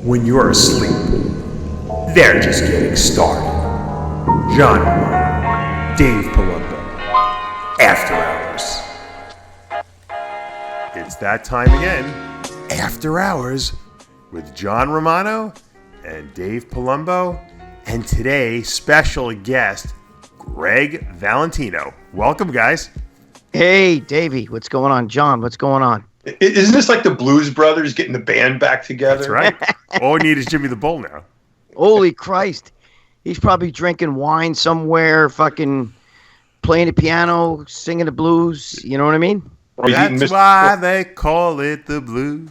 when you're asleep. They're just getting started. John Romano, Dave Palumbo, After Hours. It's that time again, After Hours, with John Romano and Dave Palumbo, and today, special guest, Gregg Valentino. Welcome, guys. Hey, Davey. What's going on? John, what's going on? Isn't this like the Blues Brothers getting the band back together? That's right. All we need is Jimmy the Bull now. Holy Christ. He's probably drinking wine somewhere, fucking playing the piano, singing the blues. You know what I mean? That's why they call it the blues.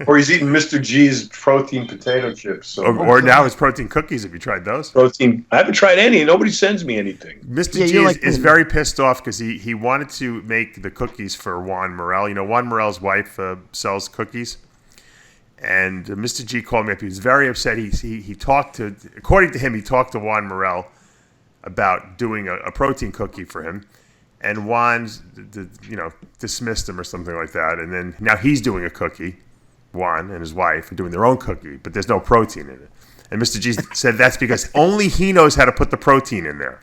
Or he's eating Mr. G's protein potato chips. So or now his protein cookies. Have you tried those? Protein. I haven't tried any. Nobody sends me anything. Mr. G is very pissed off because he wanted to make the cookies for Juan Morel. You know, Juan Morel's wife sells cookies. And Mr. G called me up. He was very upset. He talked to, according to him, he talked to Juan Morel about doing a protein cookie for him. And Juan, dismissed him or something like that. And then now he's doing a cookie. Juan and his wife are doing their own cookie, but there's no protein in it. And Mr. G said that's because only he knows how to put the protein in there.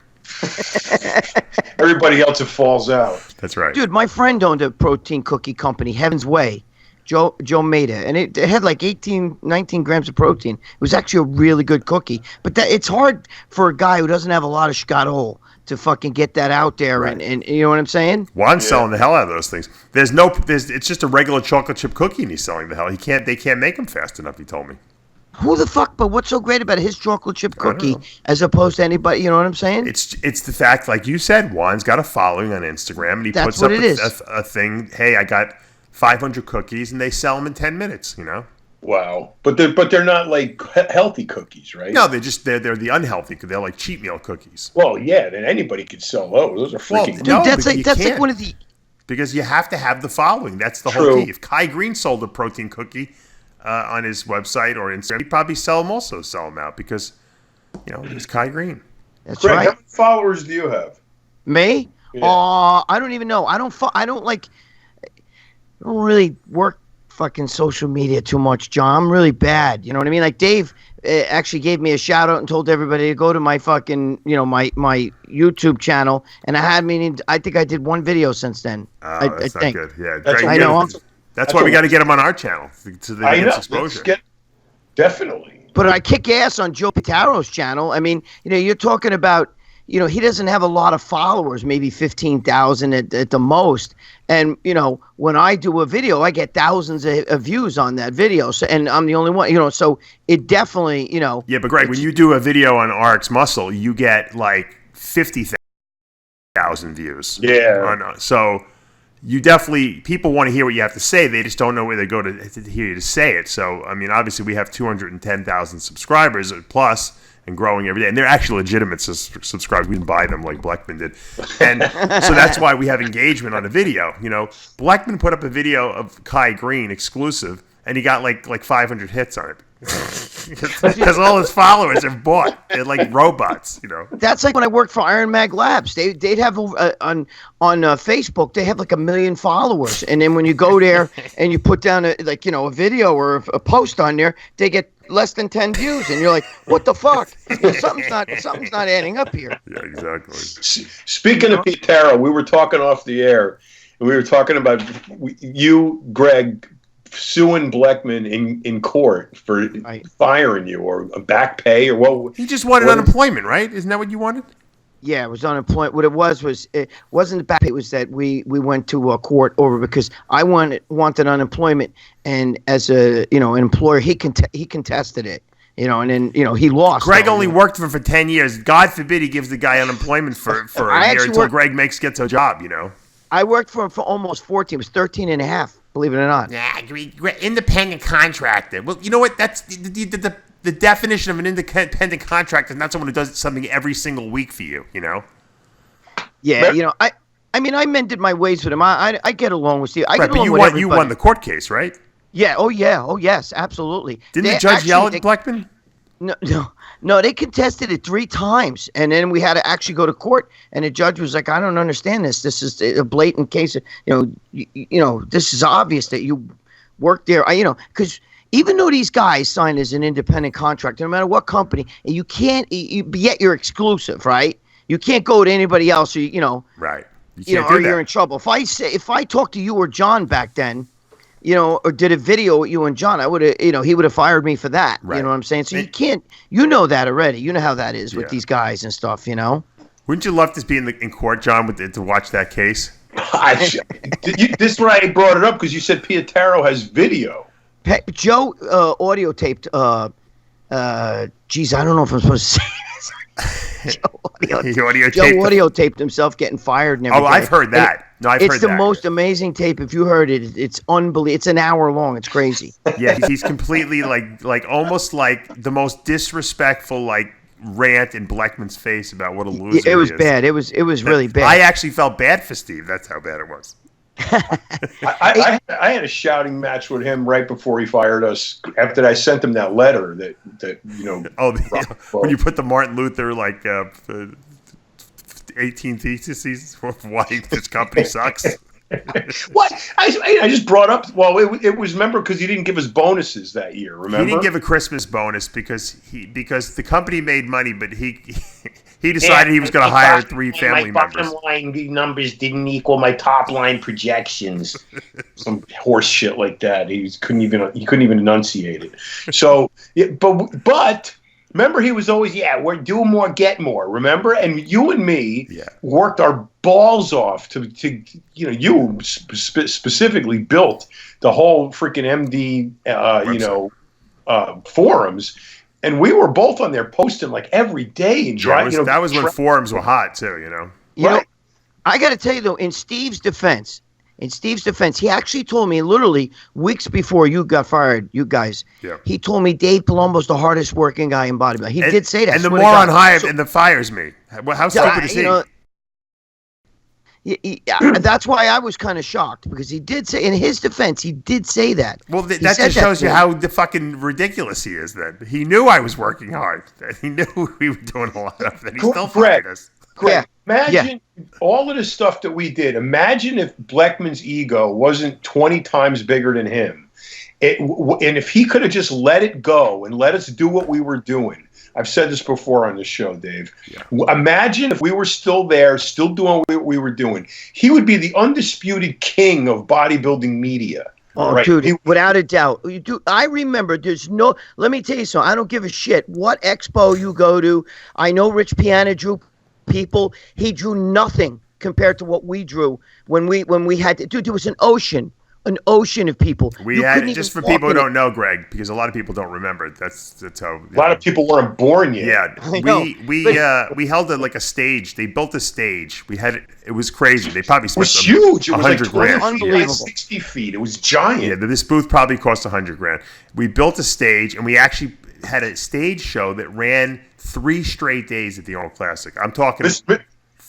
Everybody else, it falls out. That's right. Dude, my friend owned a protein cookie company, Heaven's Way. Joe made it, and it had like 19 grams of protein. It was actually a really good cookie. But it's hard for a guy who doesn't have a lot of schkadol to fucking get that out there, right. and you know what I'm saying? Juan's selling the hell out of those things. It's just a regular chocolate chip cookie, and he's selling the hell. They can't make them fast enough. He told me. Who the fuck? But what's so great about his chocolate chip cookie as opposed to anybody? You know what I'm saying? It's the fact, like you said, Juan's got a following on Instagram, and he puts up a thing. Hey, I got 500 cookies, and they sell them in 10 minutes. You know. Wow, but they're not like healthy cookies, right? No, they're the unhealthy. They're like cheat meal cookies. Well, yeah, then anybody could sell those. Those are freaking. Dude, that's like one of the. Because you have to have the following. That's the whole key. If Kai Green sold a protein cookie on his website or Instagram, he'd probably sell them out because it's Kai Green. That's Greg, right. how many followers do you have? Me? Yeah. I don't even know. I don't really work fucking social media too much, John. I'm really bad. You know what I mean? Like Dave actually gave me a shout out and told everybody to go to my fucking, my YouTube channel, and I think I did one video since then. That's I not think. good. Yeah, Greg, I know. That's why we got to get him on our channel so that he gets exposure. Definitely. But I kick ass on Joe Pitaro's channel. I mean, you're talking about, he doesn't have a lot of followers, maybe 15,000 at the most. And, when I do a video, I get thousands of views on that video. So, and I'm the only one, so it definitely, Yeah, but Greg, when you do a video on RXMuscle, you get like 50,000 views. Yeah. So you definitely, people want to hear what you have to say. They just don't know where they go to hear you to say it. So, I mean, obviously we have 210,000 subscribers plus and growing every day. And they're actually legitimate subscribers. We didn't buy them like Bleckman did. And so that's why we have engagement on the video. Bleckman put up a video of Kai Green exclusive, and he got like 500 hits on it. Because all his followers have bought. They're like robots, That's like when I worked for Iron Mag Labs. They'd have on Facebook, they have like 1 million followers. And then when you go there and you put down a video or a post on there, they get less than 10 views, and you're like, what the fuck? Something's not adding up here. Yeah, exactly. Speaking of Pitaro, we were talking off the air, and we were talking about you, Greg, suing Bleckman in court for firing you or a back pay or what? He just wanted unemployment, right? Isn't that what you wanted? Yeah, it was unemployment. What it was it wasn't the back pay. It was that we went to a court over because I wanted unemployment, and as an employer, he contested it. And then he lost. Greg only worked for 10 years. God forbid he gives the guy unemployment for a year until Greg gets a job. I worked for him for almost 14. It was 13 and a half. Believe it or not. Yeah, independent contractor. Well, you know what? That's the definition of an independent contractor is not someone who does something every single week for you, Yeah, I mean, I mended my ways with him. I get along with Steve. I get along with everybody. You won the court case, right? Yeah. Oh, yeah. Oh, yes. Absolutely. Didn't the judge yell at Bleckman? No. They contested it 3 times, and then we had to actually go to court. And the judge was like, "I don't understand this. This is a blatant case. This is obvious that you worked there. Because even though these guys signed as an independent contractor, no matter what company, and you can't, yet you're exclusive, right? You can't go to anybody else, or, Right. Or you're in trouble. If I talked to you or John back then, or did a video with you and John, I would have, he would have fired me for that. Right. You know what I'm saying? So you can't, that already. You know how that is with these guys and stuff, Wouldn't you love to be in court, John, to watch that case? This is why I brought it up, because you said Pietaro has video. Joe audio taped. Geez, I don't know if I'm supposed to say this. Joe audio taped himself getting fired and everything. Oh, I've heard that. It's the most amazing tape. If you heard it, it's unbelievable. It's an hour long. It's crazy. Yeah, he's completely like almost like the most disrespectful rant in Bleckman's face about what a loser it was he is. bad. It was really bad. I actually felt bad for Steve. That's how bad it was. I had a shouting match with him right before he fired us. After I sent him that letter that when you put the Martin Luther 18 theses for why this company sucks. What I just brought up. Well, it was because he didn't give us bonuses that year. Remember, he didn't give a Christmas bonus because the company made money, but he decided he was going to hire 3 family members. My bottom line numbers didn't equal my top line projections. Some horse shit like that. He couldn't even enunciate it. So, but remember, he was always we're do more, get more. Remember, and you and me worked our balls off to you specifically built the whole freaking MD forums. And we were both on there posting every day and driving. That was when forums were hot too. Right. I got to tell you though, in Steve's defense, he actually told me literally weeks before you got fired, you guys. Yeah. He told me Dave Palumbo's the hardest working guy in bodybuilding. He did say that. And the moron hired and the fires me. How stupid is he? That's why I was kind of shocked, because he did say, in his defense, he did say that. Well, that just shows you how fucking ridiculous he is. Then he knew I was working hard. He knew we were doing a lot of it. He still fired us. Greg, imagine all of the stuff that we did. Imagine if Bleckman's ego wasn't 20 times bigger than him, and if he could have just let it go and let us do what we were doing. I've said this before on the show, Dave. Yeah. Imagine if we were still there, still doing what we were doing. He would be the undisputed king of bodybuilding media. Oh, right. Dude, without a doubt. I remember let me tell you something. I don't give a shit what expo you go to. I know Rich Piana drew people. He drew nothing compared to what we drew when we had to. Dude, there was an ocean of people. We had, just for people who don't know, Greg, because a lot of people don't remember. That's how a lot of people weren't born yet. Yeah, we held a stage. They built a stage. It was crazy. They probably spent huge. It was $100,000. Unbelievable. 60 feet. It was giant. Yeah, this booth probably cost $100,000. We built a stage, and we actually had a stage show that ran 3 straight days at the Arnold Classic. I'm talking.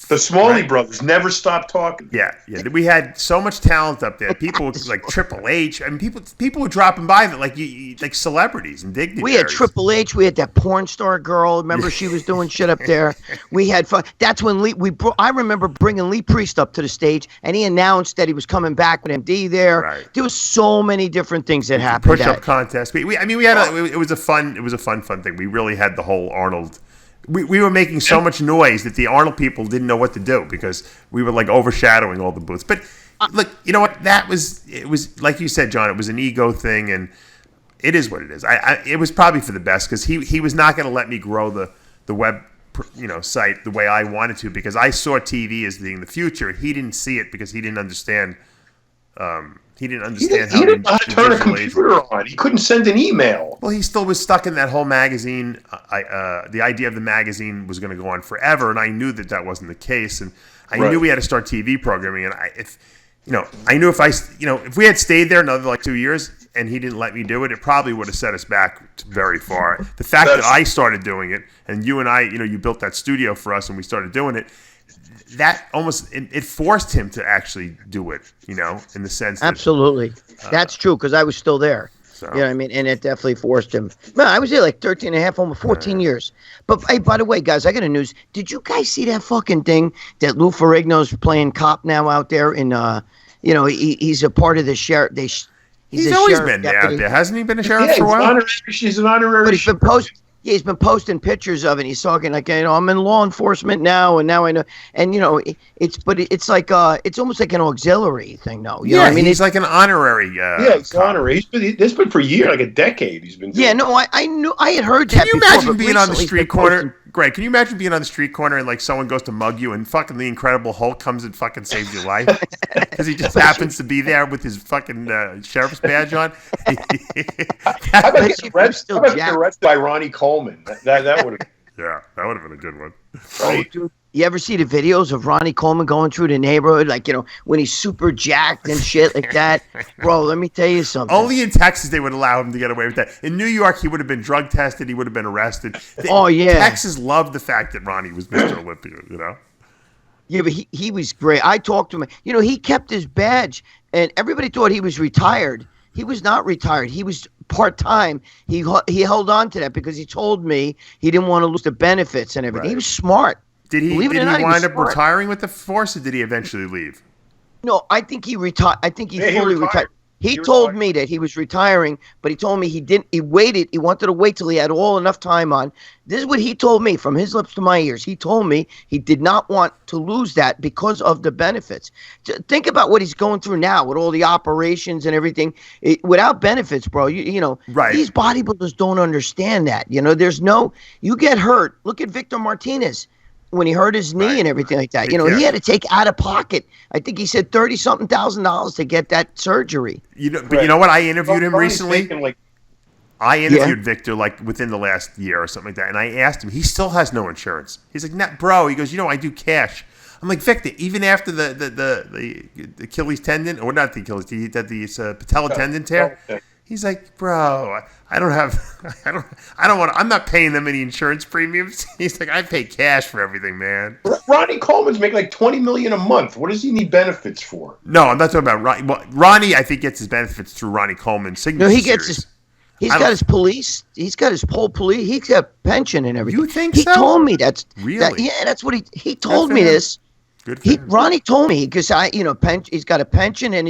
The Smalley brothers never stopped talking. Yeah. We had so much talent up there. People like Triple H. I mean, people were dropping by that like celebrities and dignitaries. We had Triple H. We had that porn star girl. Remember, she was doing shit up there. We had fun. That's when I remember bringing Lee Priest up to the stage, and he announced that he was coming back with MD there. Right. There was so many different things that happened. Push-up contest. We had it was a fun thing. We really had the whole Arnold. We were making so much noise that the Arnold people didn't know what to do, because we were overshadowing all the booths. But look, you know what? It was like you said, John. It was an ego thing, and it is what it is. It was probably for the best, because he was not going to let me grow the web site the way I wanted to, because I saw TV as being the future, and he didn't see it because he didn't understand. He didn't understand he didn't know how to turn a computer on. He couldn't send an email. Well, he still was stuck in that whole magazine. The idea of the magazine was going to go on forever, and I knew that wasn't the case. And I knew we had to start TV programming. And I knew if we had stayed there another 2 years and he didn't let me do it, it probably would have set us back very far. The fact that I started doing it, and you and I, you built that studio for us, and we started doing it. That almost it forced him to actually do it, in the sense that, absolutely, that's true, because I was still there. So. You know what I mean? And it definitely forced him. Man, I was there 13 and a half, almost 14 years. But hey, by the way, guys, I got a news. Did you guys see that fucking thing that Lou Ferrigno's playing cop now out there in he's a part of the share. He's a always sheriff been out deputy. there. Hasn't he been a sheriff Yeah, for a while? she's an honorary. But he's been posting pictures of it. He's talking like, I'm in law enforcement now, and now I know. And it's like it's almost like an auxiliary thing, though. You know what I mean? He's like an honorary. It's honorary. This been for a year, like a decade. He's been. Yeah, no, I knew, I had heard that. Can you before, imagine but being on the recently street he's been corner, posting- Greg? Can you imagine being on the street corner and like someone goes to mug you and fucking the Incredible Hulk comes and fucking saves your life because he just happens to be there with his fucking sheriff's badge on? How about getting arrested by Ronnie Coleman? That would have. Yeah, that would have been a good one. Right. Dude, you ever see the videos of Ronnie Coleman going through the neighborhood, like, when he's super jacked and shit like that? Bro, let me tell you something. Only in Texas they would allow him to get away with that. In New York, he would have been drug tested. He would have been arrested. Oh, yeah. Texas loved the fact that Ronnie was Mr. Olympia, Yeah, but he was great. I talked to him. He kept his badge, and everybody thought he was retired. He was not retired. He was part-time. He held on to that because he told me he didn't want to lose the benefits and everything. Right. He was smart. Did he wind up retiring with the force, or did he eventually leave? No, I think he retired. I think he fully retired. He told me that he was retiring, but he told me he didn't. He waited. He wanted to wait till he had enough time on. This is what he told me from his lips to my ears. He told me he did not want to lose that because of the benefits. Think about what he's going through now with all the operations and everything. Without benefits, bro, right. These bodybuilders don't understand that. You get hurt. Look at Victor Martinez. When he hurt his knee and everything like that, he had to take out of pocket. I think he said $30-something thousand to get that surgery. But you know what? I interviewed him recently. I interviewed Victor like within the last year or something like that, and I asked him. He still has no insurance. He's like, "Nah, bro." He goes, "I do cash." I'm like, Victor, even after the Achilles tendon, or not the Achilles, he had the patella tendon tear. He's like, bro, I don't want. I'm not paying them any insurance premiums. He's like, I pay cash for everything, man. Ronnie Coleman's making like $20 million a month. What does he need benefits for? No, I'm not talking about Ronnie. Well, Ronnie, I think, gets his benefits through Ronnie Coleman's signature. No, he gets his. He's got his police. He's got his whole police. He's got pension and everything. You think he so? He told me that's really. That's what he told me this. Good for him. Ronnie told me because he's got a pension and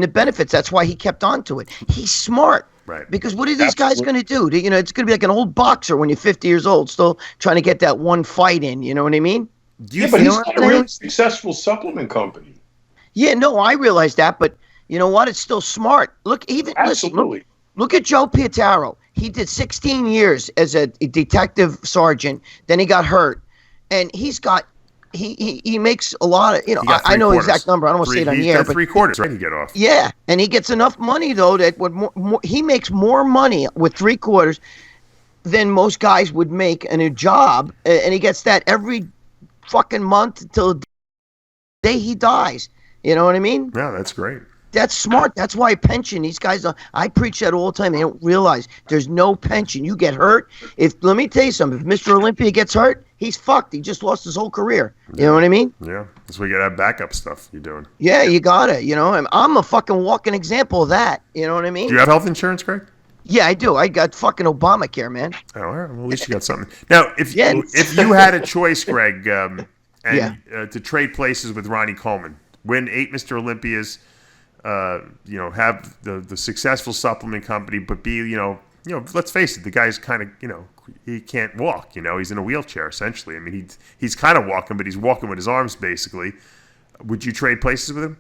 the benefits. That's why he kept on to it. He's smart. Right. Because what are these guys going to do? It's going to be like an old boxer when you're 50 years old, still trying to get that one fight in. You know what I mean? But he's got a really successful supplement company. Yeah, no, I realize that, but you know what? It's still smart. Look, Absolutely. Look at Joe Pietaro. He did 16 years as a detective sergeant. Then he got hurt, and he makes a lot of, I know the exact number. I don't want to say it on the air. But 3/4, right? You get off. Yeah, and he gets enough money, though, that he makes more money with 3/4 than most guys would make in a job. And he gets that every fucking month until the day he dies. You know what I mean? Yeah, that's great. That's smart. That's why pension. These guys, I preach that all the time. They don't realize there's no pension. You get hurt. Let me tell you something. If Mr. Olympia gets hurt, he's fucked. He just lost his whole career. You know what I mean? Yeah. That's why you got to have backup stuff you're doing. Yeah, you got it. I'm a fucking walking example of that. You know what I mean? Do you have health insurance, Greg? Yeah, I do. I got fucking Obamacare, man. Oh, all right. Well, at least you got something. Now, if you had a choice, Greg, to trade places with Ronnie Coleman, win 8 Mr. Olympias, have the successful supplement company, but be, let's face it, the guy's kind of, he can't walk, he's in a wheelchair essentially. I mean, he's kind of walking, but he's walking with his arms basically. Would you trade places with him?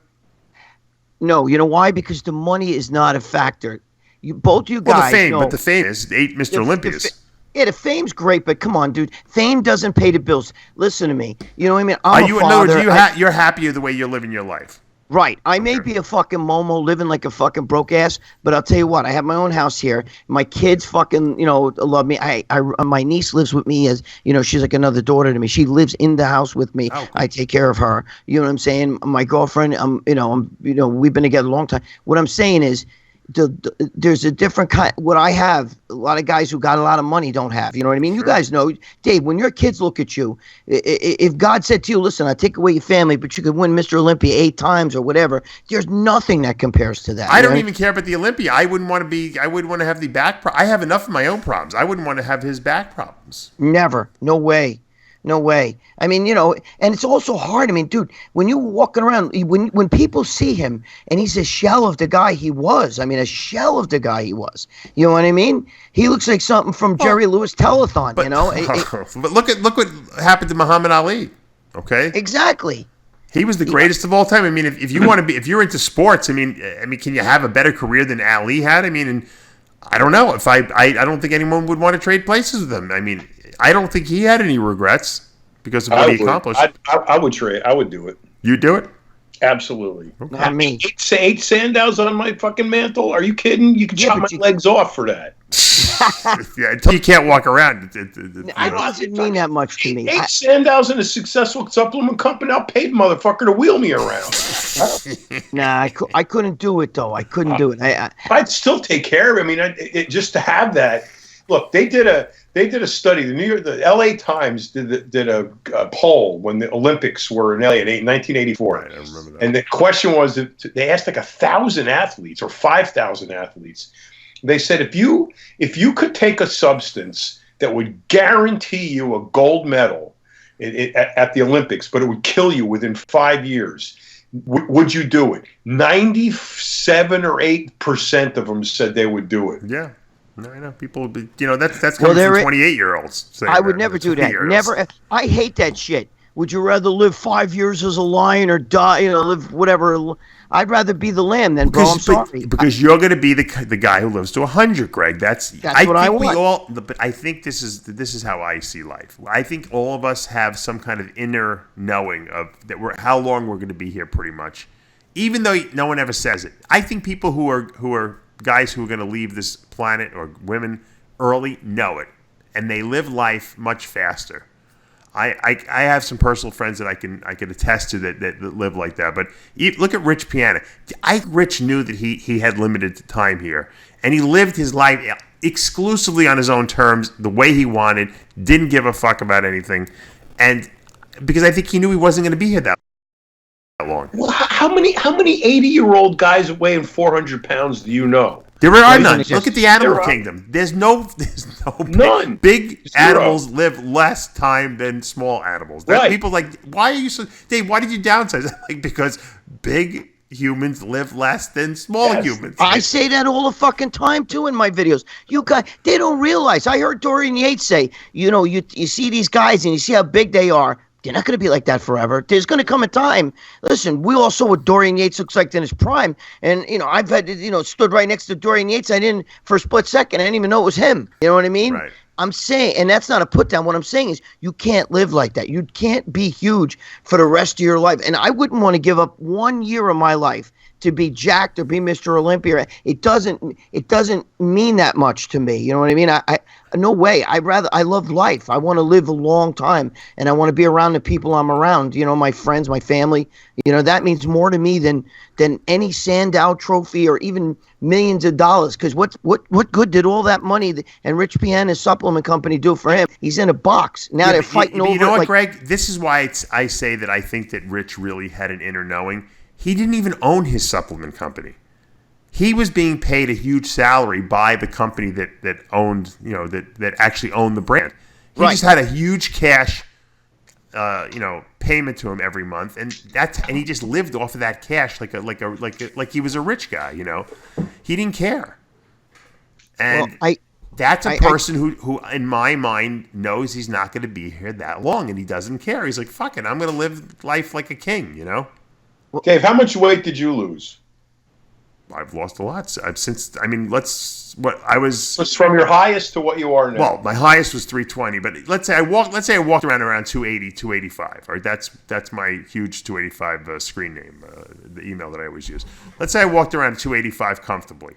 No, you know why? Because the money is not a factor. Both you guys. But the fame is 8 Mr. Olympias. Yeah, the fame's great, but come on, dude. Fame doesn't pay the bills. Listen to me. You know what I mean? I'm a father. You're happier the way you're living your life. Right. I may be a fucking Momo living like a fucking broke ass, but I'll tell you what, I have my own house here. My kids fucking, love me. My niece lives with me as, she's like another daughter to me. She lives in the house with me. Oh, cool. I take care of her. You know what I'm saying? My girlfriend, we've been together a long time. What I'm saying is, there's a different kind. What I have, a lot of guys who got a lot of money don't have. You know what I mean? Sure. You guys know, Dave. When your kids look at you, if God said to you, "Listen, I take away your family, but you could win Mr. Olympia 8 times or whatever," there's nothing that compares to that. I don't even care about the Olympia. I wouldn't want to have the back. I have enough of my own problems. I wouldn't want to have his back problems. Never. No way. No way. I mean, and it's also hard. I mean, dude, when you're walking around, when people see him and he's a shell of the guy he was. I mean, a shell of the guy he was. You know what I mean? He looks like something from Jerry Lewis Telethon. But look what happened to Muhammad Ali. Okay. Exactly. He was the greatest of all time. I mean, if you want to be, if you're into sports, I mean, can you have a better career than Ali had? I mean, and I don't know if I don't think anyone would want to trade places with him. I mean, I don't think he had any regrets because of what he accomplished. I would trade. I would do it. You'd do it? Absolutely. Okay. Not me. Eight Sandows on my fucking mantle? Are you kidding? You can chop my legs off for that. Yeah, until you can't walk around. It doesn't mean that much to me. Eight Sandows in a successful supplement company. I'll pay the motherfucker to wheel me around. Nah, I couldn't do it though. I couldn't do it. I'd still take care of it. I mean, just to have that. Look, they did a study. The L.A. Times did a poll when the Olympics were in L.A. in 1984. Right, I remember that. And the question was, they asked like 1,000 athletes or 5,000 athletes. They said, if you could take a substance that would guarantee you a gold medal at the Olympics, but it would kill you within 5 years, would you do it? 97 or 8% of them said they would do it. Yeah. No, I know people. That's coming from 28-year-olds. I would never do that. Never. I hate that shit. Would you rather live 5 years as a lion or die? Live whatever. I'd rather be the lamb than bro. I'm sorry. Because you're going to be the guy who lives to 100, Greg. That's what I want. But I think this is how I see life. I think all of us have some kind of inner knowing of that how long we're going to be here, pretty much. Even though no one ever says it. I think people who are guys who are going to leave this planet or women early know it, and they live life much faster. I have some personal friends that I can attest to that live like that. But look at Rich Piana. Rich knew that he had limited time here, and he lived his life exclusively on his own terms, the way he wanted, didn't give a fuck about anything, and because I think he knew he wasn't going to be here that long. Well, how many 80-year-old guys weighing 400 pounds do you know? There are none. Look at the animal kingdom. There's no none. Big animals live less time than small animals. Right. People like, why are you so, Dave? Why did you downsize? Like, because big humans live less than small humans. I say that all the fucking time too in my videos. You guys, they don't realize. I heard Dorian Yates say, you see these guys and you see how big they are. They're not going to be like that forever. There's going to come a time. Listen, we all saw what Dorian Yates looks like in his prime. And, I've had, stood right next to Dorian Yates. For a split second, I didn't even know it was him. You know what I mean? Right. I'm saying, and that's not a put down. What I'm saying is you can't live like that. You can't be huge for the rest of your life. And I wouldn't want to give up 1 year of my life to be jacked or be Mr. Olympia. It doesn't mean that much to me. You know what I mean? I no way. I love life. I want to live a long time, and I want to be around the people I'm around. My friends, my family. That means more to me than any Sandow trophy or even millions of dollars. Because what good did all that money and Rich Piana's supplement company do for him? He's in a box now. They're fighting over. You know what, Greg? This is why I say that I think that Rich really had an inner knowing. He didn't even own his supplement company. He was being paid a huge salary by the company that owned, that actually owned the brand. He just had a huge cash, payment to him every month, and he just lived off of that cash like he was a rich guy. He didn't care. And that's a person who, in my mind, knows he's not going to be here that long, and he doesn't care. He's like, fuck it, I'm going to live life like a king. Dave, how much weight did you lose? I've lost a lot. I was from your highest to what you are now. Well, my highest was 320, but let's say I walked around 280, 285. All right, that's my huge 285 screen name, the email that I always use. Let's say I walked around 285 comfortably.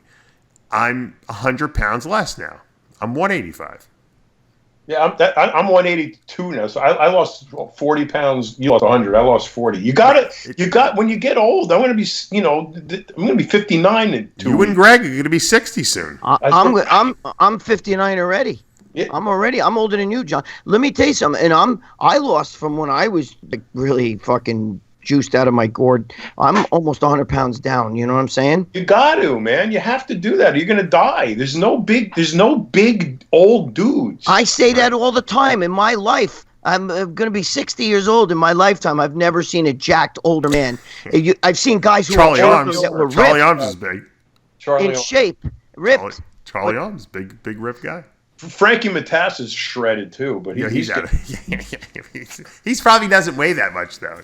I'm 100 pounds less now. I'm 185. Yeah, I'm 182 now, so I lost 40 pounds. You lost 100. I lost 40. When you get old, I'm going to be 59 in 2 weeks. You and Greg are going to be 60 soon. I'm 59 already. Yeah. I'm older than you, John. Let me tell you something. And I lost from when I was really fucking juiced out of my gourd. I'm almost 100 pounds down. You know what I'm saying? You got to, man. You have to do that. You're going to die. There's no big old dudes. I say that all the time. In my life, I'm going to be 60 years old in my lifetime. I've never seen a jacked older man. I've seen guys who Charlie were Arms. that were Charlie ripped, Arms is big. in shape, ripped. Charlie Arms, big ripped guy. Frankie Matas is shredded too, but He's probably doesn't weigh that much though,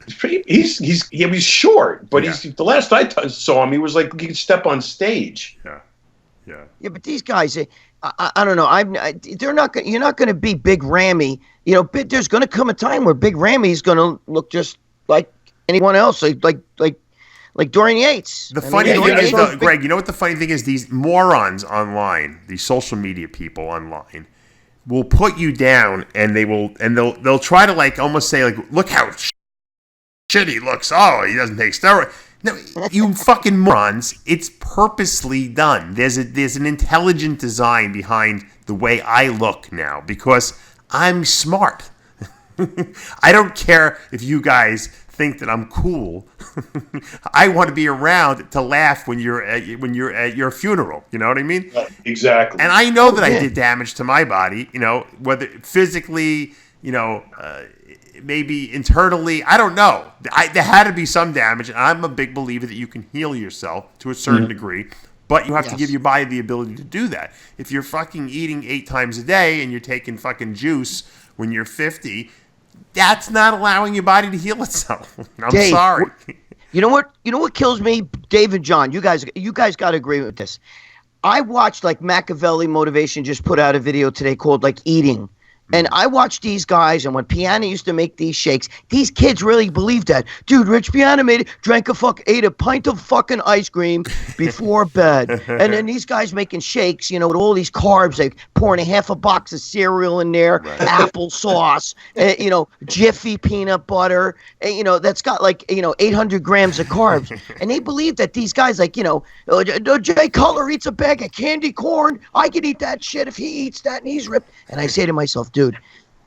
he's short, but the last I saw him, he was like he could step on stage. Yeah. But these guys, I don't know. They're not. You're not going to be Big Rammy. There's going to come a time where Big Rammy's going to look just like anyone else, like Dorian Yates. The funny thing is, though, Greg, you know what the funny thing is? These morons online, these social media people online, will put you down, and they'll try to like almost say like, look how shit he looks. Oh, he doesn't take steroids. No, you fucking morons! It's purposely done. There's an intelligent design behind the way I look now because I'm smart. I don't care if you guys think that I'm cool. I want to be around to laugh when you're at your funeral. You know what I mean? Exactly. And I know that I did damage to my body. Whether physically, maybe internally, I don't know. There had to be some damage, and I'm a big believer that you can heal yourself to a certain degree, but you have to give your body the ability to do that. If you're fucking eating 8 times a day and you're taking fucking juice when you're 50, that's not allowing your body to heal itself. I'm Dave, sorry. You know what kills me, Dave and John. You guys got to agree with this. I watched like Machiavelli Motivation just put out a video today called like Eating. And I watched these guys, and when Piana used to make these shakes, these kids really believed that. Dude, Rich Piana ate a pint of fucking ice cream before bed. And then these guys making shakes, with all these carbs, like pouring a half a box of cereal in there, applesauce, Jiffy peanut butter, that's got like, 800 grams of carbs. And they believe that these guys like, Jay Cutler eats a bag of candy corn. I could eat that shit if he eats that and he's ripped. And I say to myself, dude,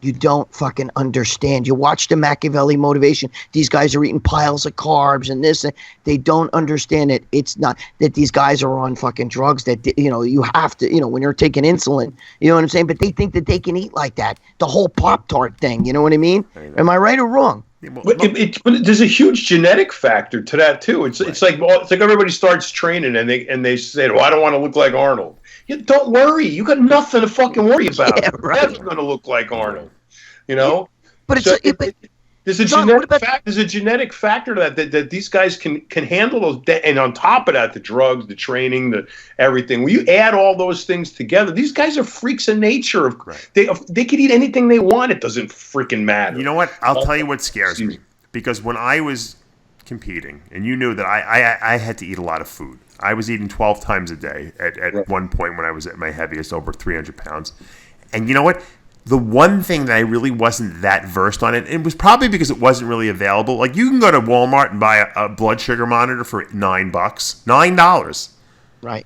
you don't fucking understand. You watch the Machiavelli Motivation. These guys are eating piles of carbs and this. And they don't understand it. It's not that these guys are on fucking drugs that, you have to, when you're taking insulin. You know what I'm saying? But they think that they can eat like that. The whole Pop-Tart thing. You know what I mean? Am I right or wrong? But there's a huge genetic factor to that too. It's like everybody starts training and they say, "Oh, I don't want to look like Arnold." Don't worry, you got nothing to fucking worry about. Yeah, right. That's going to look like Arnold, But there's a genetic factor to that these guys can handle those, and on top of that, the drugs, the training, the everything. When you add all those things together, these guys are freaks of nature. They could eat anything they want. It doesn't freaking matter. You know what? I'll tell you what scares me. Because when I was competing, and you knew that I had to eat a lot of food. I was eating 12 times a day at one point when I was at my heaviest, over 300 pounds. And you know what? The one thing that I really wasn't that versed on it was probably because it wasn't really available. Like you can go to Walmart and buy a blood sugar monitor for $9. $9. Right.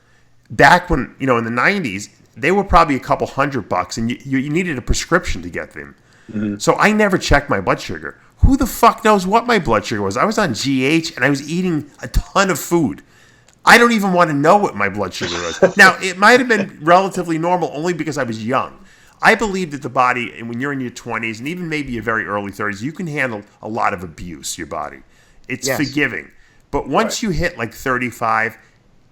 Back when, in the 90s, they were probably a couple $100, and you needed a prescription to get them. Mm-hmm. So I never checked my blood sugar. Who the fuck knows what my blood sugar was? I was on GH, and I was eating a ton of food. I don't even want to know what my blood sugar was. Now, it might have been relatively normal only because I was young. I believe that the body, and when you're in your 20s and even maybe your very early 30s, you can handle a lot of abuse, your body. It's forgiving. But once you hit like 35,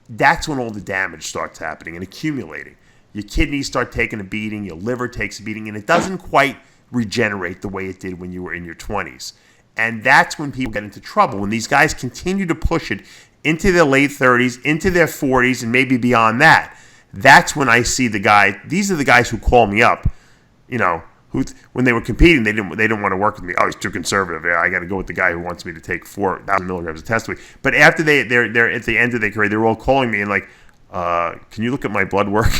that's when all the damage starts happening and accumulating. Your kidneys start taking a beating, your liver takes a beating, and it doesn't quite regenerate the way it did when you were in your 20s. And that's when people get into trouble, when these guys continue to push it into their late 30s, into their 40s, and maybe beyond that. That's when I see these are the guys who call me up, who when they were competing, they didn't want to work with me. Oh, he's too conservative. Yeah, I got to go with the guy who wants me to take 4,000 milligrams of test weight. But after they're at the end of their career, they're all calling me and like, can you look at my blood work?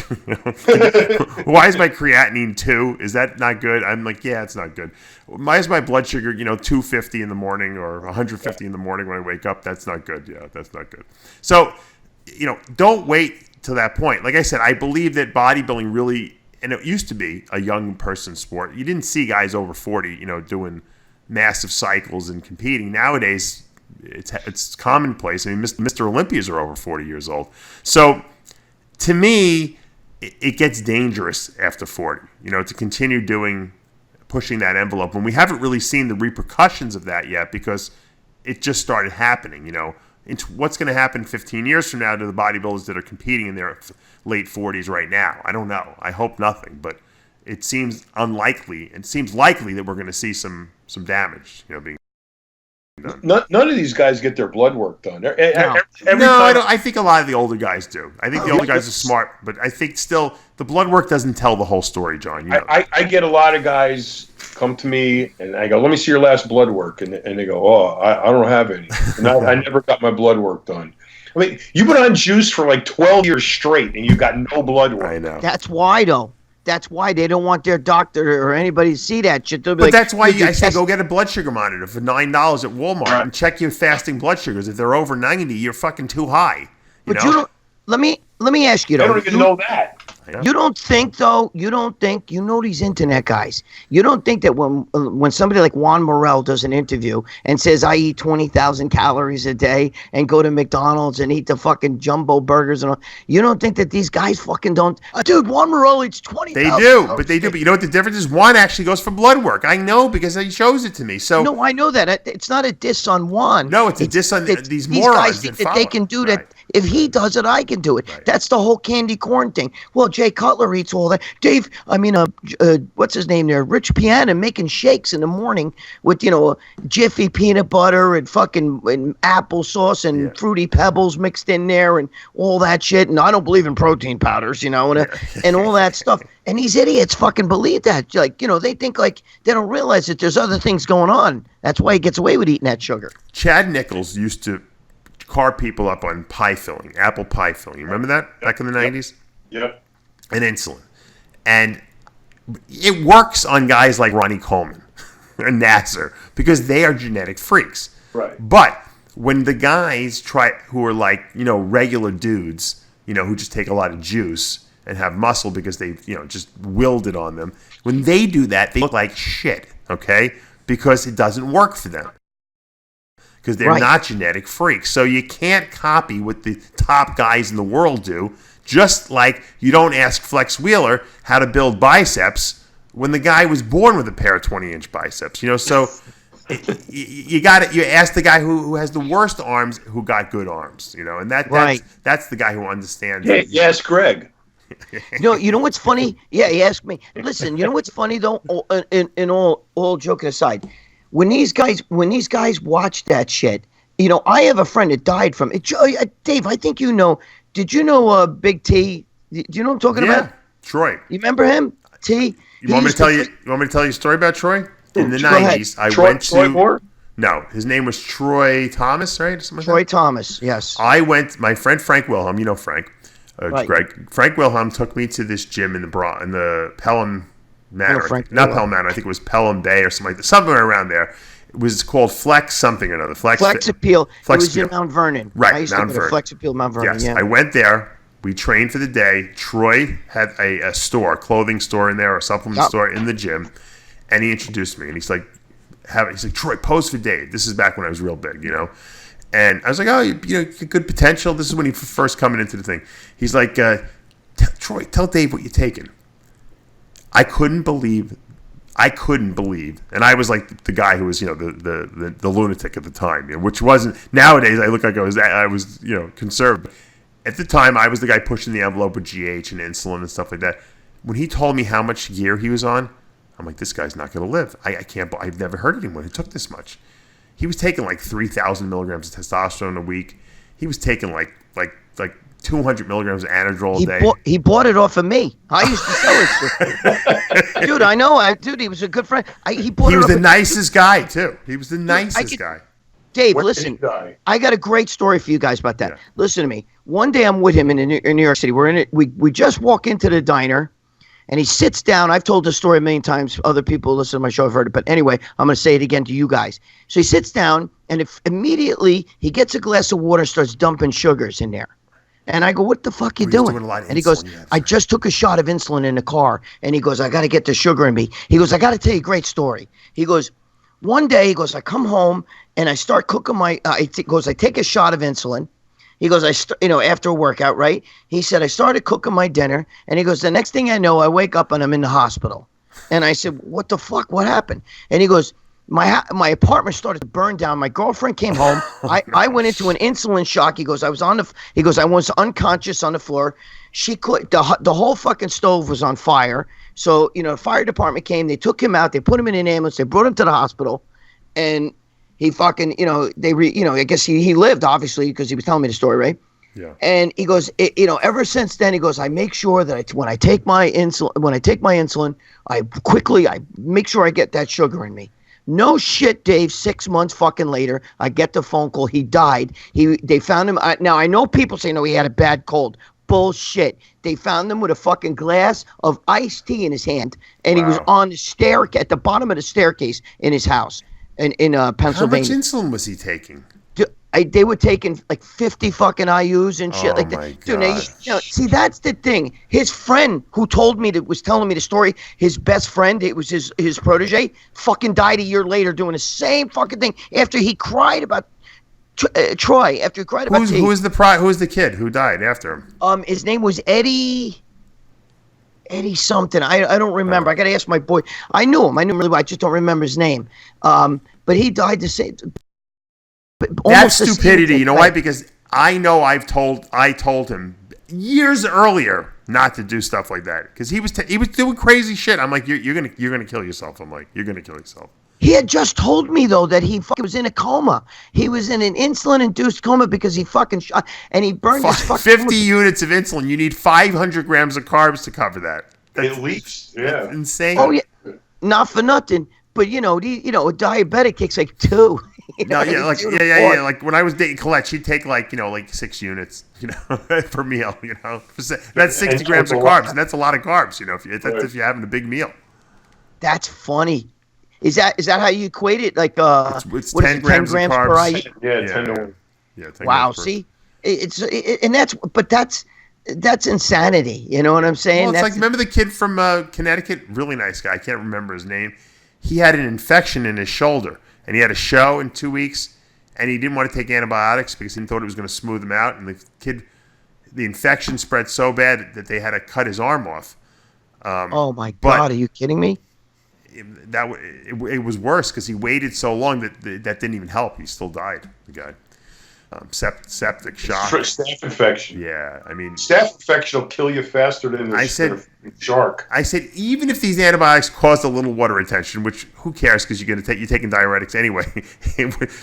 Why is my creatinine 2? Is that not good? I'm like, yeah, it's not good. Why is my blood sugar, 250 in the morning or 150 in the morning when I wake up? That's not good. Yeah, that's not good. So, don't wait to that point. Like I said, I believe that bodybuilding really, and it used to be a young person sport. You didn't see guys over 40, doing massive cycles and competing. Nowadays, it's commonplace. I mean, Mr. Olympias are over 40 years old. So, to me, it gets dangerous after 40. To continue doing pushing that envelope. And we haven't really seen the repercussions of that yet because it just started happening, you know. What's going to happen 15 years from now to the bodybuilders that are competing in their late 40s right now? I don't know. I hope nothing, but it seems unlikely. It seems likely that we're going to see some damage, you know, being done. None of these guys get their blood work done. Every I think a lot of the older guys do. I think the older guys are smart, but I think still the blood work doesn't tell the whole story, John. You know. I get a lot of guys come to me and I go, let me see your last blood work. And they go, oh, I don't have any. And I never got my blood work done. I mean, you've been on juice for like 12 years straight and you got no blood work. I know. That's why, though. That's why they don't want their doctor or anybody to see that shit. But that's why I say go get a blood sugar monitor for $9 at Walmart and check your fasting blood sugars. If they're over 90, you're fucking too high. You know? Let me ask you though. I don't even know that. You don't think though? You know these internet guys. You don't think that when somebody like Juan Morel does an interview and says I eat 20,000 calories a day and go to McDonald's and eat the fucking jumbo burgers and all, you don't think that these guys fucking don't? Dude, Juan Morel eats 20,000. They do, but they do. But you know what the difference is? Juan actually goes for blood work. I know because he shows it to me. So no, I know that. It's not a diss on Juan. No, it's a diss on these morons guys think that they can do that. If he does it, I can do it. Right. That's the whole candy corn thing. Well, Jay Cutler eats all that. Dave, what's his name there? Rich Piana making shakes in the morning with, Jiffy peanut butter and fucking applesauce and Fruity Pebbles mixed in there and all that shit. And I don't believe in protein powders, and all that stuff. And these idiots fucking believe that. Like, they think like they don't realize that there's other things going on. That's why he gets away with eating that sugar. Chad Nichols used to carve people up on pie filling, apple pie filling. You remember that back in the 90s? Yep. And insulin. And it works on guys like Ronnie Coleman and Nasser because they are genetic freaks. Right. But when the guys who are like, regular dudes, who just take a lot of juice and have muscle because they, just willed it on them, when they do that, they look like shit, okay? Because it doesn't work for them. Because they're not genetic freaks. So you can't copy what the top guys in the world do, just like you don't ask Flex Wheeler how to build biceps when the guy was born with a pair of 20-inch biceps. So you ask the guy who has the worst arms who got good arms, and that's the guy who understands. Yes, Greg. You know what's funny? Yeah, he asked me. Listen, you know what's funny though? In all joking aside, when these guys watch that shit, I have a friend that died from it. Dave, I think you know. Did you know Big T? Do you know what I'm talking about? Yeah, Troy. You remember him? T. You want me to tell you a story about Troy? In the 90s, I went to. Troy Moore? No, his name was Troy Thomas, right? Troy Thomas, yes. My friend Frank Wilhelm, Frank, right. Greg. Frank Wilhelm took me to this gym in the Pelham Manor. Not Pelham Manor, I think it was Pelham Bay or something like that. Somewhere around there. It was called Flex something or another. Flex Appeal. It was in Mount Vernon. Right, I used to go to Flex Appeal, Mount Vernon. Yes, yeah. I went there. We trained for the day. Troy had a store, clothing store in there, or a supplement store in the gym, and he introduced me. And he's like, Troy, pose for Dave. This is back when I was real big, And I was like, oh, good potential. This is when he first coming into the thing. He's like, Troy, tell Dave what you're taking. I couldn't believe, and I was like the guy who was, the lunatic at the time, which wasn't. Nowadays, I look like I was, conservative. At the time, I was the guy pushing the envelope with GH and insulin and stuff like that. When he told me how much gear he was on, I'm like, this guy's not going to live. I can't. I've never heard anyone who took this much. He was taking like 3,000 milligrams of testosterone a week. He was taking like 200 milligrams of Anadrol a day. He bought it off of me. I used to sell it. Dude, I know. He was a good friend. He was the nicest guy, too. He was the nicest guy. Dave, listen. I got a great story for you guys about that. Yeah. Listen to me. One day I'm with him in New York City. We're in it. We just walk into the diner, and he sits down. I've told this story a million times. Other people listen to my show have heard it. But anyway, I'm going to say it again to you guys. So he sits down, and immediately he gets a glass of water and starts dumping sugars in there. And I go, what the fuck you doing? And he goes, I just took a shot of insulin in the car. And he goes, I got to get the sugar in me. He goes, I got to tell you a great story. He goes, one day, he goes, I come home and I start cooking I take a shot of insulin. He goes, after a workout, right? He said, I started cooking my dinner. And he goes, the next thing I know, I wake up and I'm in the hospital. And I said, what the fuck? What happened? And he goes, my apartment started to burn down. My girlfriend came home. I went into an insulin shock. He goes, I was unconscious on the floor. She could, the whole fucking stove was on fire. So, the fire department came, they took him out, they put him in an ambulance, they brought him to the hospital, and he fucking, I guess he lived, obviously, because he was telling me the story, right? Yeah. And he goes, ever since then, he goes, I make sure that when I take my insulin, I make sure I get that sugar in me. No shit, Dave. 6 months fucking later, I get the phone call. He died. They found him. Now I know people say no, he had a bad cold. Bullshit. They found him with a fucking glass of iced tea in his hand, and he was on the at the bottom of the staircase in his house in Pennsylvania. How much insulin was he taking? They were taking like 50 fucking IUs and shit like that. My Dude, God. see, that's the thing. His friend who was telling me the story, his best friend, it was his protege, fucking died a year later doing the same fucking thing after he cried about Troy. After he cried about Who was the kid who died after him? His name was Eddie something. I don't remember. I got to ask my boy. I knew him really well. I just don't remember his name. But he died the same. That's stupidity. You know why? Because I know I told him years earlier not to do stuff like that because he was doing crazy shit. I'm like, you're gonna kill yourself. I'm like, you're gonna kill yourself. He had just told me though that he fucking was in a coma. He was in an insulin-induced coma because he fucking shot and he burned his fucking 50 units of insulin. You need 500 grams of carbs to cover that. At least, yeah, that's insane. Oh yeah, not for nothing. But a diabetic takes like 2. Yeah. Like when I was dating Colette, she'd take like 6 units, per meal. That's 60 grams of carbs, and that's a lot of carbs. If you're having a big meal. That's funny. Is that how you equate it? Like it's 10 grams of carbs per IU? Yeah, 10 to 1. Yeah. 10 wow. grams per. See, that's insanity. You know what I'm saying? Well, it's like remember the kid from Connecticut, really nice guy. I can't remember his name. He had an infection in his shoulder. And he had a show in 2 weeks, and he didn't want to take antibiotics because he thought it was going to smooth him out. And the infection spread so bad that they had to cut his arm off. Oh my God! Are you kidding me? It was worse because he waited so long that didn't even help. He still died. The guy. Septic shock. Staph infection. Yeah, I mean, staph infection will kill you faster than a shark. I said even if these antibiotics cause a little water retention, which who cares because you're taking diuretics anyway.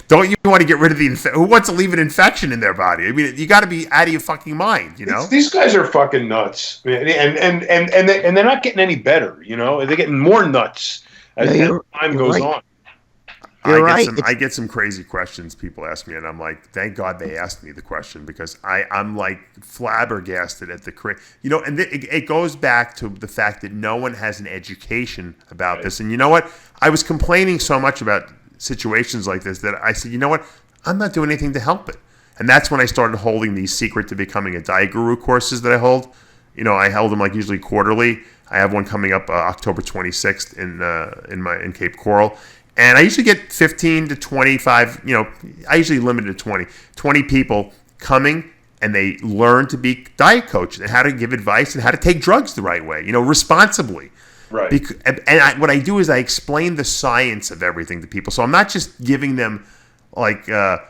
Don't you want to get rid of who wants to leave an infection in their body? I mean, you got to be out of your fucking mind, These guys are fucking nuts, man. And they're not getting any better, They're getting more nuts as time goes on. I get some crazy questions people ask me, and I'm like, thank God they asked me the question because I'm like flabbergasted at and it goes back to the fact that no one has an education about this. And you know what? I was complaining so much about situations like this that I said, you know what? I'm not doing anything to help it. And that's when I started holding these Secret to Becoming a Diet Guru courses that I hold. I held them like usually quarterly. I have one coming up October 26th in Cape Coral. And I usually get 15 to 25, I usually limit it to 20 people coming, and they learn to be diet coaches and how to give advice and how to take drugs the right way, responsibly. Right. What I do is I explain the science of everything to people. So I'm not just giving them,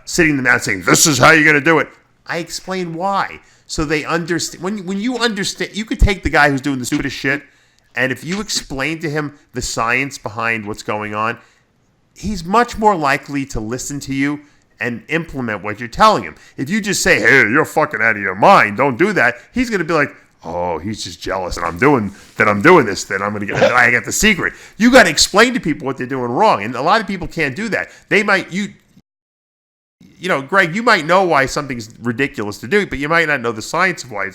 sitting them down and saying, this is how you're going to do it. I explain why. So they understand. When you understand, you could take the guy who's doing the stupidest shit, and if you explain to him the science behind what's going on, he's much more likely to listen to you and implement what you're telling him. If you just say, hey, you're fucking out of your mind, don't do that, he's going to be like, oh, he's just jealous and I'm doing this, then I get the secret. You got to explain to people what they're doing wrong. And a lot of people can't do that. They might, Greg, you might know why something's ridiculous to do, but you might not know the science of why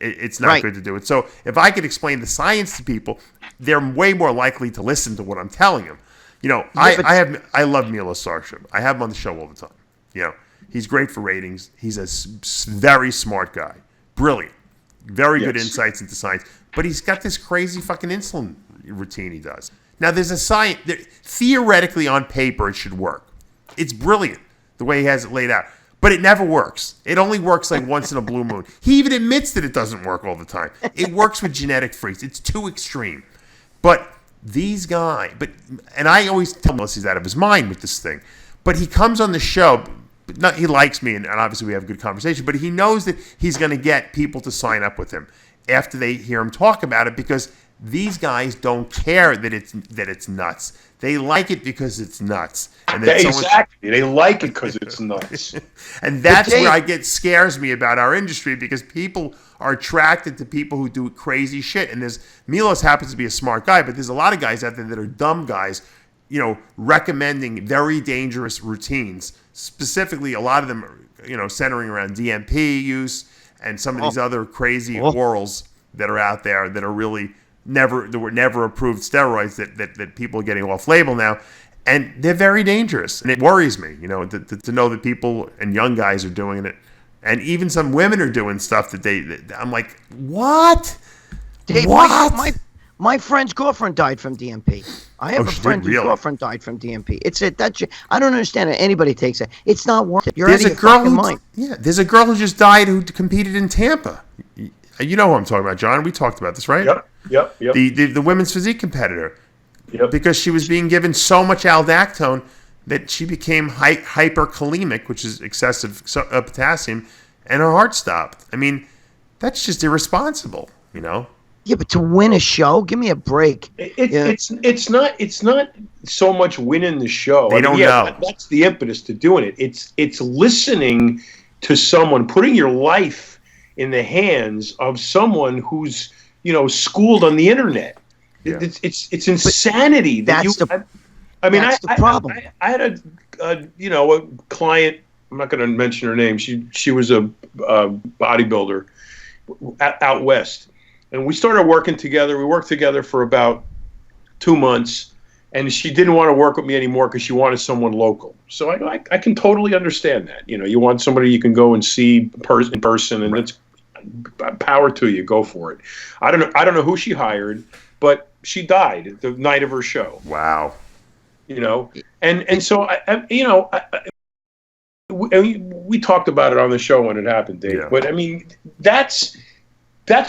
it's not good to do it. So if I could explain the science to people, they're way more likely to listen to what I'm telling them. I love Mila Sarsham. I have him on the show all the time. He's great for ratings. He's a very smart guy. Brilliant. Very good insights into science. But he's got this crazy fucking insulin routine he does. Now, there's a science. Theoretically, on paper, it should work. It's brilliant the way he has it laid out. But it never works. It only works like once in a blue moon. He even admits that it doesn't work all the time. It works with genetic freaks. It's too extreme. But these guys, and I always tell him he's out of his mind with this thing, but he comes on the show. He likes me, and obviously we have a good conversation, but he knows that he's going to get people to sign up with him after they hear him talk about it, because these guys don't care that it's nuts. They like it because it's nuts. And exactly. They like it because it's nuts. And that's where scares me about our industry, because people are attracted to people who do crazy shit. And Milos happens to be a smart guy, but there's a lot of guys out there that are dumb guys, recommending very dangerous routines. Specifically, a lot of them are, centering around DMP use and some of these other crazy orals that are out there that are really never approved steroids that people are getting off label now, and they're very dangerous, and it worries me, to know that people and young guys are doing it, and even some women are doing stuff that I'm like, what? Dave, what? My friend's girlfriend died from DMP. I have a friend whose girlfriend died from DMP. I don't understand it. Anybody takes it. It's not worth it. You're out of your fucking mind. Yeah, there's a girl who just died who competed in Tampa. You know who I'm talking about, John. We talked about this, right? Yep. The women's physique competitor. Yep. Because she was being given so much aldactone that she became hyperkalemic, which is excessive potassium, and her heart stopped. I mean, that's just irresponsible, Yeah, but to win a show, give me a break. It's not so much winning the show. They don't know. That's the impetus to doing it. It's listening to someone, putting your life in the hands of someone who's schooled on the internet. Yeah. It's insanity. That's the problem. I had a client. I'm not going to mention her name. She was a bodybuilder out west, and we started working together. We worked together for about 2 months, and she didn't want to work with me anymore because she wanted someone local. So I can totally understand that. You want somebody you can go and see in person, and it's power to you. Go for it. I don't know who she hired, but she died the night of her show. Wow. And so we talked about it on the show when it happened, Dave. Yeah. But I mean, that's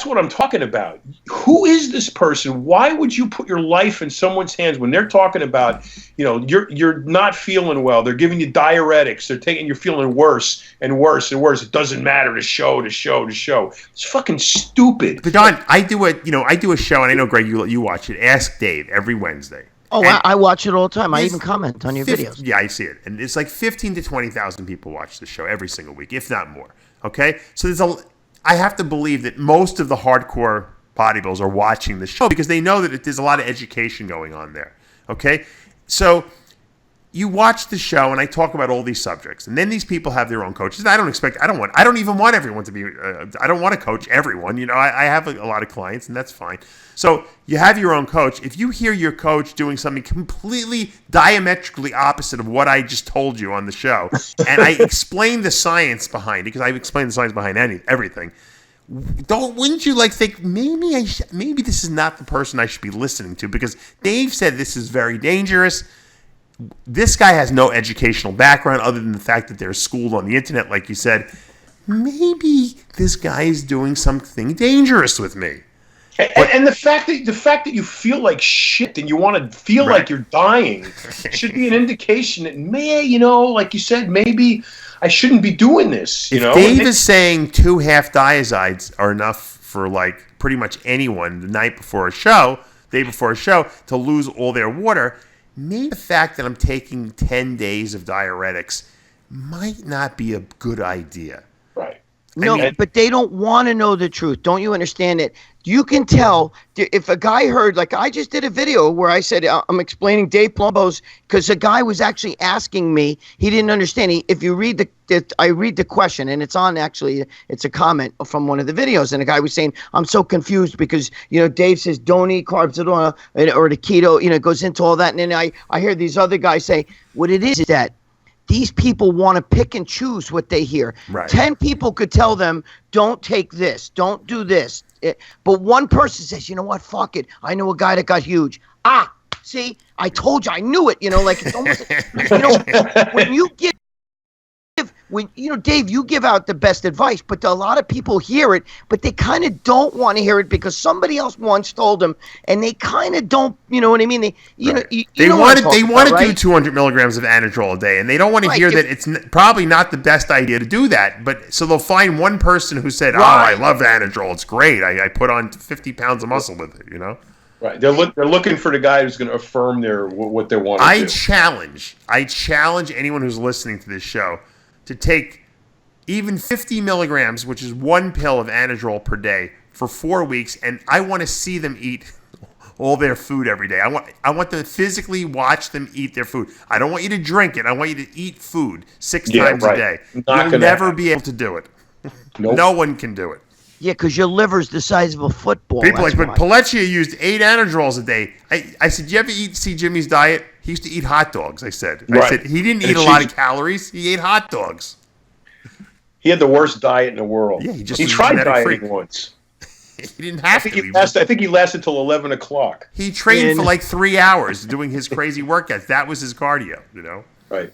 what I'm talking about. Who is this person? Why would you put your life in someone's hands when they're talking about, you're not feeling well. They're giving you diuretics. You're feeling worse and worse and worse. It doesn't matter to show. It's fucking stupid. But Don, I do a show, and I know, Greg, you watch it. Ask Dave every Wednesday. Oh, I watch it all the time. I even comment on your videos. Yeah, I see it. And it's like 15 to 20,000 people watch the show every single week, if not more. Okay? So I have to believe that most of the hardcore bodybuilders are watching the show because they know that there's a lot of education going on there. Okay? So you watch the show, and I talk about all these subjects, and then these people have their own coaches. I don't even want everyone to be. I don't want to coach everyone. I have a lot of clients, and that's fine. So you have your own coach. If you hear your coach doing something completely diametrically opposite of what I just told you on the show, and I explain the science behind it, because I've explained the science behind everything. Wouldn't you think maybe this is not the person I should be listening to, because Dave said this is very dangerous. This guy has no educational background other than the fact that they're schooled on the internet, like you said. Maybe this guy is doing something dangerous with me. And the fact that you feel like shit and you want to feel like you're dying should be an indication that, like you said, maybe I shouldn't be doing this. If Dave is saying 2 half diazides are enough for pretty much anyone the day before a show, to lose all their water, maybe the fact that I'm taking 10 days of diuretics might not be a good idea. Right. But they don't want to know the truth. Don't you understand it? You can tell if a guy heard, I just did a video where I said, I'm explaining Dave Palumbo's, because a guy was actually asking me, he didn't understand. If you read I read the question, and it's a comment from one of the videos, and a guy was saying, I'm so confused because, Dave says don't eat carbs at all, or the keto, goes into all that. And then I hear these other guys say, what it is that these people want to pick and choose what they hear. Right. 10 people could tell them, don't take this, don't do this. But one person says, you know what, fuck it. I know a guy that got huge. See, I told you, I knew it. It's almost, when you give when Dave, you give out the best advice, but a lot of people hear it, but they kind of don't want to hear it because somebody else once told them, and they kind of don't. You know what I mean? They want to do 200 milligrams of Anadrol a day, and they don't want to hear that it's probably not the best idea to do that. But so they'll find one person who said, "Oh, I love Anadrol. It's great. I put on 50 pounds of muscle with it." Right. They're looking for the guy who's going to affirm what they want to do. I challenge anyone who's listening to this show to take even 50 milligrams, which is one pill of Anadrol per day, for 4 weeks, and I want to see them eat all their food every day. I want to physically watch them eat their food. I don't want you to drink it. I want you to eat food 6 times a day. You'll never be able to do it. Nope. No one can do it. Yeah, because your liver's the size of a football. People but Pelletier used 8 Anadrols a day. I said, you ever see Jimmy's diet? He used to eat hot dogs, I said. I said, he didn't eat a lot of calories. He ate hot dogs. He had the worst diet in the world. Yeah, he tried dieting once. He didn't have to. I think he lasted till 11 o'clock. He trained for like 3 hours doing his crazy workouts. That was his cardio, Right.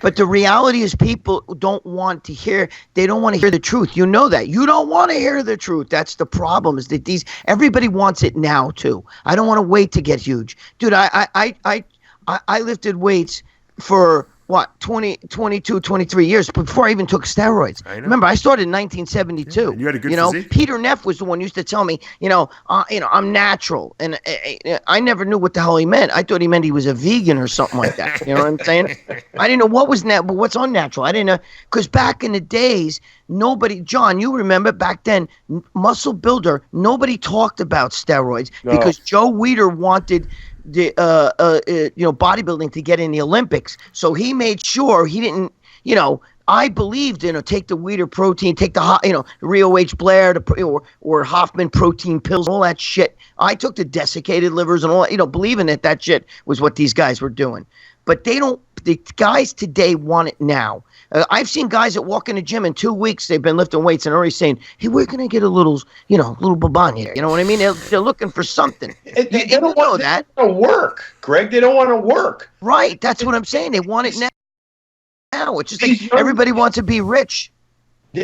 But the reality is people don't want to hear. They don't want to hear the truth. You know that. You don't want to hear the truth. That's the problem. Is that everybody wants it now too. I don't want to wait to get huge, dude. I lifted weights for 22, 23 years before I even took steroids. Remember, I started in 1972. Yeah, you had a good physique. Peter Neff was the one who used to tell me, I'm natural, and I never knew what the hell he meant. I thought he meant he was a vegan or something like that. You know what I'm saying? I didn't know what was but what's unnatural. I didn't know, because back in the days, John, you remember back then, Muscle Builder, nobody talked about steroids because Joe Weider wanted the bodybuilding to get in the Olympics, so he made sure he didn't. I believed take the Weider protein, take the Rio H. Blair or Hoffman protein pills, all that shit. I took the desiccated livers and all that, believing that shit was what these guys were doing. But they don't. The guys today want it now. I've seen guys that walk in the gym in 2 weeks. They've been lifting weights and already saying, "Hey, where can I get a little babon here?" You know what I mean? They're looking for something. They don't want that to work, Greg. They don't want to work. Right. That's what I'm saying. They want it now. It's just like everybody wants to be rich.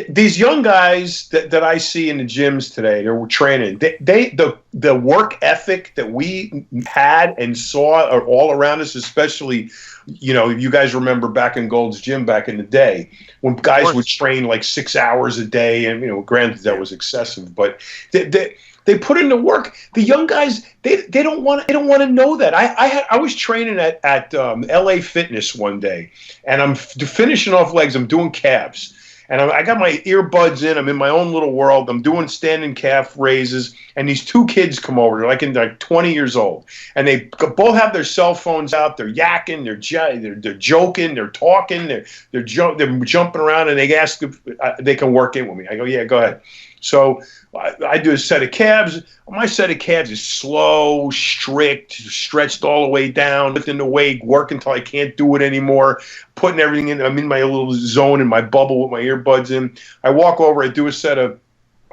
These young guys that I see in the gyms today, they're training. The work ethic that we had and saw all around us, especially, you guys remember back in Gold's Gym back in the day when guys would train like 6 hours a day, and granted that was excessive, but they put in the work. The young guys, they don't want to know that. I was training at LA Fitness one day, and I'm finishing off legs. I'm doing calves. And I got my earbuds in. I'm in my own little world. I'm doing standing calf raises. And these 2 kids come over. They're like 20 years old. And they both have their cell phones out. They're yakking. They're joking. They're talking. They're jumping around. And they ask if they can work in with me. I go, yeah, go ahead. So I do a set of calves. My set of calves is slow, strict, stretched all the way down, lifting the weight, working until I can't do it anymore, putting everything in. I'm in my little zone, in my bubble with my earbuds in. I walk over, I do a set of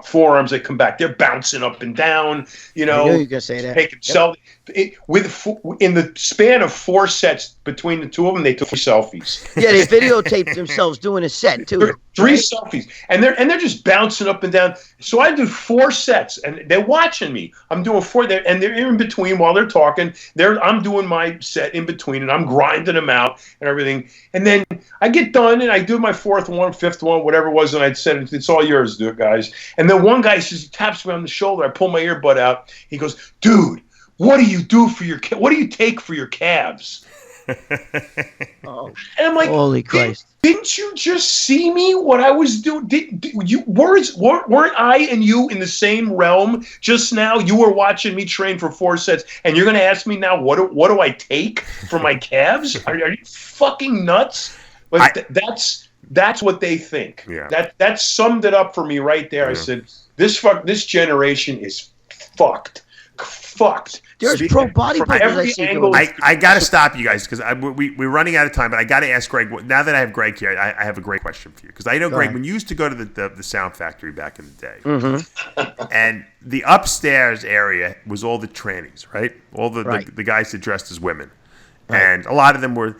forearms, they come back. They're bouncing up and down, I knew you were gonna say that. In the span of 4 sets between the two of them, they took 3 selfies. Yeah, they videotaped themselves doing a set too. 3 selfies, and they're just bouncing up and down. So I do 4 sets, and they're watching me. I'm doing 4 there, and they're in between while they're talking. I'm doing my set in between, and I'm grinding them out and everything. And then I get done, and I do my 4th one, 5th one, whatever it was, and I'd said, "It's all yours, do it, guys." And then one guy says, he taps me on the shoulder. I pull my earbud out. He goes, "Dude, what do you do for what do you take for your calves?" And I'm like, holy Christ. Didn't you just see me what I was doing? Weren't I and you in the same realm just now? You were watching me train for 4 sets, and you're going to ask me now, what do I take for my calves? Are you fucking nuts? But that's what they think. Yeah. That summed it up for me right there. Yeah. I said, this generation is fucked. There's pro bodybuilders. I got to stop you guys because we're running out of time, but I got to ask Greg. Now that I have Greg here, I have a great question for you because I know, Greg, when you used to go to the Sound Factory back in the day, and the upstairs area was all the trannies, right? All the guys that dressed as women, and a lot of them were.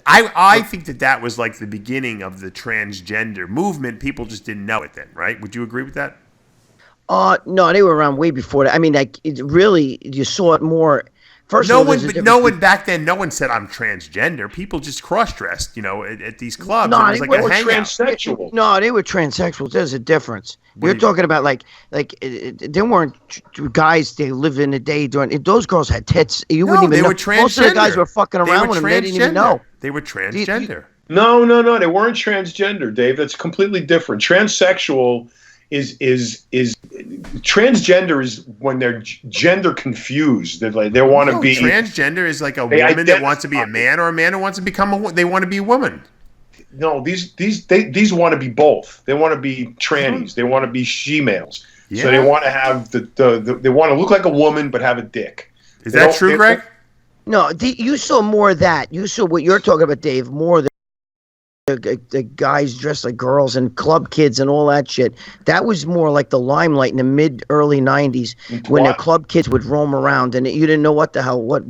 I think that was like the beginning of the transgender movement. People just didn't know it then, right? Would you agree with that? No, they were around way before that. I mean, like, really, you saw it more. First no of all, no one back then. No one said I'm transgender. People just cross-dressed, at these clubs. No, it was like a hangout. Transsexual. No, they were transsexuals. There's a difference. You're talking about like there weren't guys. They lived in the day doing. Those girls had tits. You wouldn't even know. Were transgender. Most of the guys were fucking around with them. They didn't even know. They were transgender. No, they weren't transgender, Dave. That's completely different. Transsexual is transgender is when they're gender confused. They're like, they want to be transgender is like a woman that wants to be a man, or a man who wants to become they want to be a woman. No, these want to be both. They want to be trannies. They want to be she-males. Yeah. So they want to have they want to look like a woman but have a dick. Is that true, Greg? No, you saw more of that. You saw what you're talking about, Dave. More than the guys dressed like girls and club kids and all that shit. That was more like the limelight in the early 90s when the club kids would roam around and you didn't know what the hell what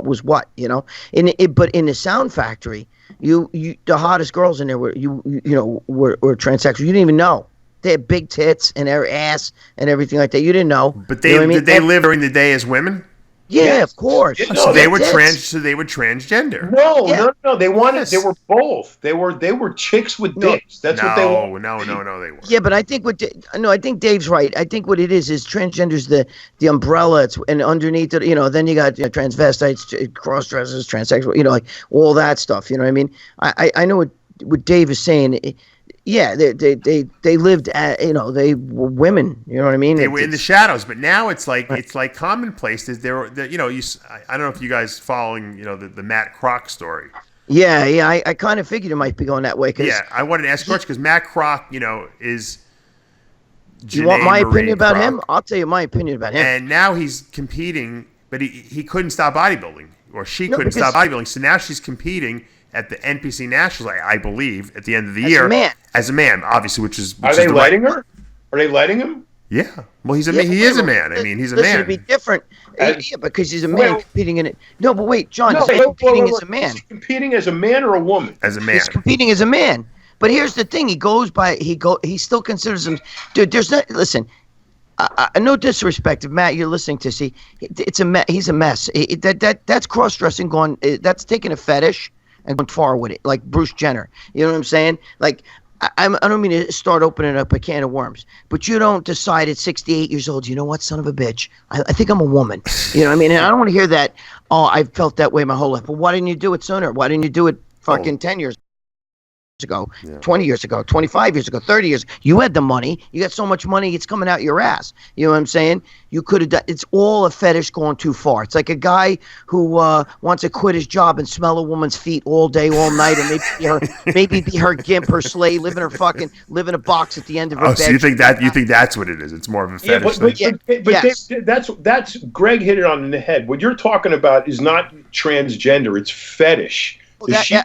was what, but in the Sound Factory, the hottest girls in there were were transsexual. You didn't even know. They had big tits and their ass and everything like that. You didn't know. But did they live during the day as women? Yeah, yes. Of course. Yeah, so they were transgender. No. They wanted. They were both. They were chicks with dicks. That's what they were. No, they were. Yeah, but I think I think Dave's right. I think what it is transgender's the umbrella. And underneath it, then you got transvestites, cross dressers, transsexual. Like all that stuff. You know what I mean? I know what Dave is saying. Yeah, they lived at, they were women. You know what I mean? They were in the shadows, but now it's like commonplace. I don't know if you guys following the Matt Kroc story. Yeah, I kind of figured it might be going that way. I wanted to ask because Matt Kroc, is. Do you want my opinion about him? I'll tell you my opinion about him. And now he's competing, but he couldn't stop bodybuilding, or she couldn't stop bodybuilding. So now she's competing at the NPC Nationals, I believe, at the end of the year. As a man, obviously, which is... Are they letting her? Are they letting him? Yeah. Well, he is a man. I mean, he's a man. It'd be different. Because he's a man competing in it. No, but wait, John, he's competing as a man. Is he competing as a man or a woman? As a man. He's competing as a man. But here's the thing. He still considers him... Dude, there's not... Listen... no disrespect, if Matt, you're listening to see, he's a mess. That's cross-dressing going... That's taking a fetish and going far with it, like Bruce Jenner. You know what I'm saying? Like, I don't mean to start opening up a can of worms, but you don't decide at 68 years old, you know what, son of a bitch, I think I'm a woman. You know what I mean? And I don't want to hear that, I've felt that way my whole life. But why didn't you do it sooner? Why didn't you do it fucking 10 years ago, 20 years ago, 25 years ago, 30 years? You had the money. You got so much money, it's coming out your ass. You know what I'm saying? You could have done. It's all a fetish going too far. It's like a guy who wants to quit his job and smell a woman's feet all day, all night, and maybe be her gimp, her slave, live in a box at the end of her bed. So you think that's what it is? It's more of a fetish thing. But yes. That's Greg hit it on the head. What you're talking about is not transgender. It's fetish.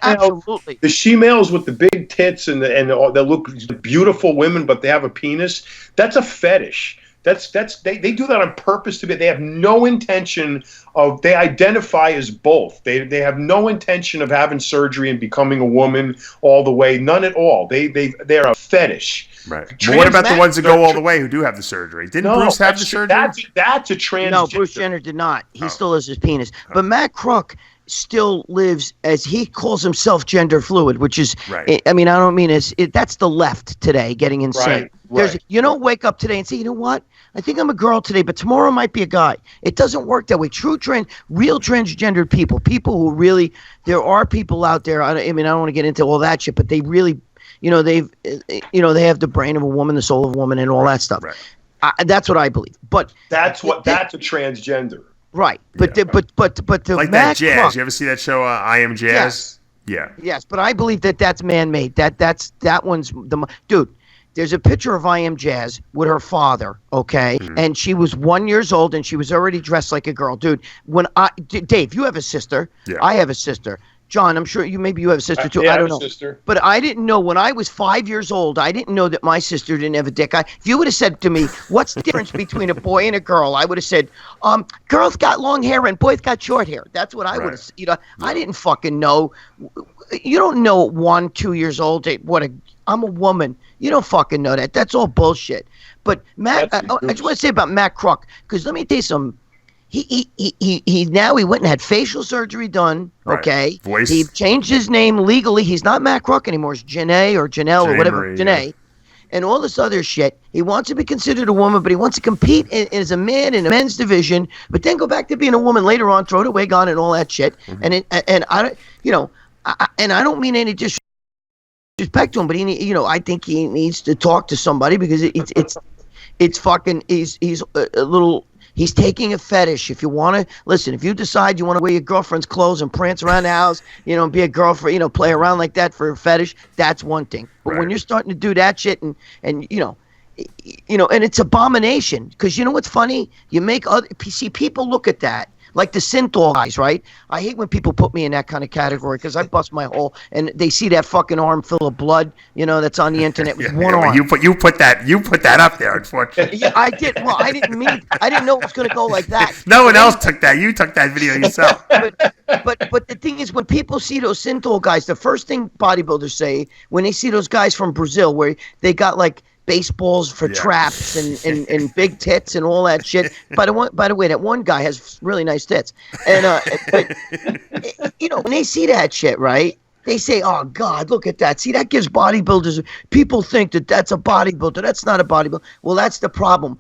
Absolutely. The she-males with the big tits and they look beautiful women, but they have a penis. That's a fetish. They do that on purpose they have no intention of. They identify as both. They have no intention of having surgery and becoming a woman all the way. None at all. They're a fetish. Right. But what about the ones that go all the way who do have the surgery? Didn't Bruce have the surgery? That's a transgender. No, Bruce Jenner did not. He still has his penis. But Matt Kroc still lives as he calls himself gender fluid, which is, right. I mean, I don't mean that's the left today getting insane. Right. You don't wake up today and say, you know what? I think I'm a girl today, but tomorrow might be a guy. It doesn't work that way. Real transgendered people who really, there are people out there. I don't want to get into all that shit, but they really, they have the brain of a woman, the soul of a woman, and all that stuff. Right. That's what I believe. But that's a transgender. Right, but the like that jazz. You ever see that show? I Am Jazz. Yes. Yeah. Yes, but I believe that's man-made. That one's the dude. There's a picture of I Am Jazz with her father. Okay, and she was 1 year old and she was already dressed like a girl, dude. Dave, you have a sister. Yeah. I have a sister. John, I'm sure maybe you have a sister too. Yeah, I don't have a know. sister. But I didn't know when I was 5 years old. I didn't know that my sister didn't have a dick. If you would have said to me, "What's the difference between a boy and a girl?" I would have said, "Girls got long hair and boys got short hair." That's what I would have. I didn't fucking know. You don't know at 1, 2 years old I'm a woman. You don't fucking know that. That's all bullshit. But Matt, I just want to say about Matt Kruk, because let me tell you something. He now went and had facial surgery done. Okay, Voice. He changed his name legally. He's not Matt Kruk anymore. It's Janae or Janelle or whatever. Marie, Janae, and all this other shit. He wants to be considered a woman, but he wants to compete as a man in a men's division. But then go back to being a woman later on, throw the wig on and all that shit. And I don't mean any disrespect to him, but I think he needs to talk to somebody because it's fucking he's a little. He's taking a fetish. If you want to listen, if you decide you want to wear your girlfriend's clothes and prance around the house, and be a girlfriend, play around like that for a fetish, that's one thing. But when you're starting to do that shit and and it's abomination, because you know what's funny? You make people look at that. Like the synthol guys, right? I hate when people put me in that kind of category because I bust my hole and they see that fucking arm full of blood, that's on the internet with one arm. You put that up there, unfortunately. Yeah, I did. Well, I didn't know it was going to go like that. No one else took that. You took that video yourself. But the thing is, when people see those synthol guys, the first thing bodybuilders say when they see those guys from Brazil where they got like baseballs for traps and big tits and all that shit. By the way, that one guy has really nice tits. And when they see that shit, right? They say, "Oh God, look at that! See, that gives bodybuilders. People think that that's a bodybuilder. That's not a bodybuilder. Well, that's the problem.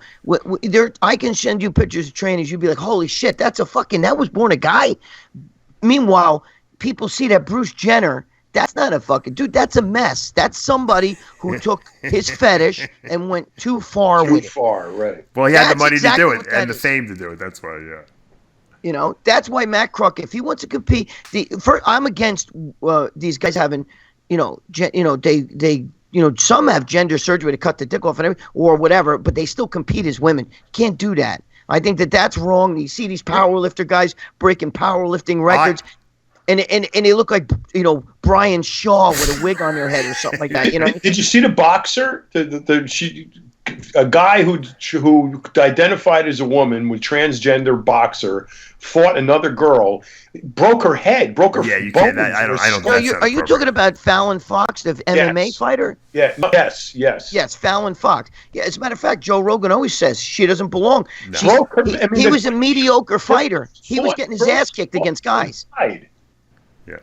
I can send you pictures of trainers. You'd be like, holy shit, that was born a guy. Meanwhile, people see that Bruce Jenner. That's not a fucking dude. That's a mess. That's somebody who took his fetish and went too far with it. Too far, right. Well, he had the money to do it and the fame to do it. That's why, That's why Matt Kruk, if he wants to compete, I'm against these guys having, some have gender surgery to cut the dick off and everything, or whatever, but they still compete as women. Can't do that. I think that's wrong. You see these powerlifter guys breaking powerlifting records. And they look like Brian Shaw with a wig on their head or something like that. Did you see the boxer? A guy who identified as a woman, with transgender boxer, fought another girl, broke her head, broke her. Yeah, you can't. I don't. Are you talking about Fallon Fox, the MMA fighter? Yeah. Yes. Fallon Fox. Yeah. As a matter of fact, Joe Rogan always says she doesn't belong. No. He was a mediocre fighter. He was getting his ass kicked against guys. Yeah.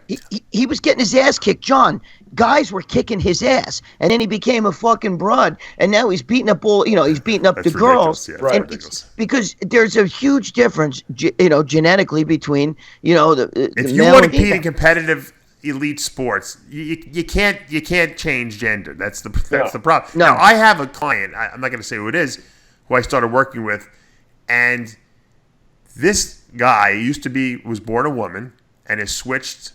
He was getting his ass kicked, John. Guys were kicking his ass, and then he became a fucking broad, and now he's beating up he's beating up the girls. Yeah, right. Because there's a huge difference, genetically between if you want to compete in competitive elite sports, you can't change gender. That's the problem. No. Now I have a client. I'm not going to say who it is, who I started working with, and this guy was born a woman and has switched.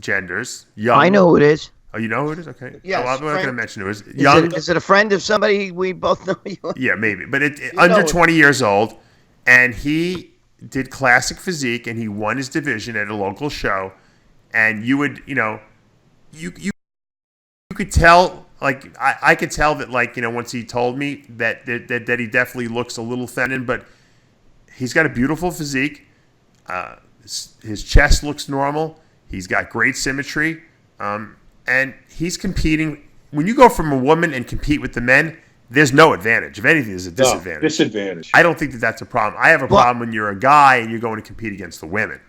Genders. Young. I know who it is. Oh, you know who it is? Okay. Yes, I'm not going to mention who it is. Young. Is it a friend of somebody we both know? Yeah, maybe. But under 20 years old, and he did classic physique, and he won his division at a local show. And you would, you could tell, like I could tell that, like once he told me that he definitely looks a little feminine, but he's got a beautiful physique. His chest looks normal. He's got great symmetry, and he's competing. When you go from a woman and compete with the men, there's no advantage. If anything, there's a disadvantage. Disadvantage. I don't think that's a problem. I have a problem when you're a guy and you're going to compete against the women.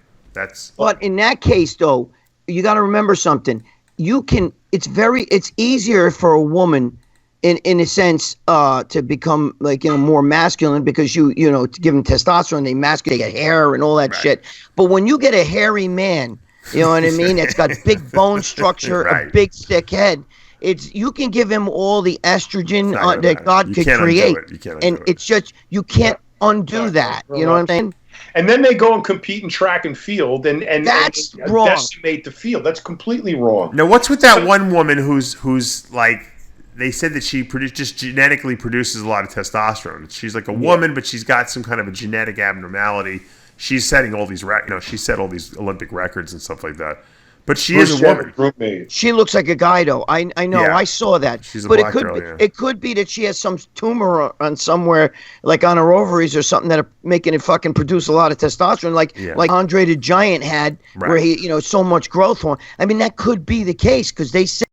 But in that case, though, you got to remember something. It's easier for a woman, in a sense, to become more masculine because to give them testosterone, they get hair and all that shit. But when you get a hairy man. You know what I mean? It's got big bone structure, a big thick head. You can give him all the estrogen that God could create, and it's just you can't undo that. You know what I'm saying? And then they go and compete in track and field, and that's wrong. Decimate the field. That's completely wrong. Now, what's with that one woman who's like? They said that she just genetically produces a lot of testosterone. She's like a woman, but she's got some kind of a genetic abnormality. She's setting all these she set all these Olympic records and stuff like that. But she is a woman. Roommate. She looks like a guy, though. I know. Yeah. I saw that. She's a but black girl, yeah. it could be that she has some tumor on somewhere, like on her ovaries or something, that are making it fucking produce a lot of testosterone, like Andre the Giant had, where he, so much growth hormone. I mean, that could be the case because they say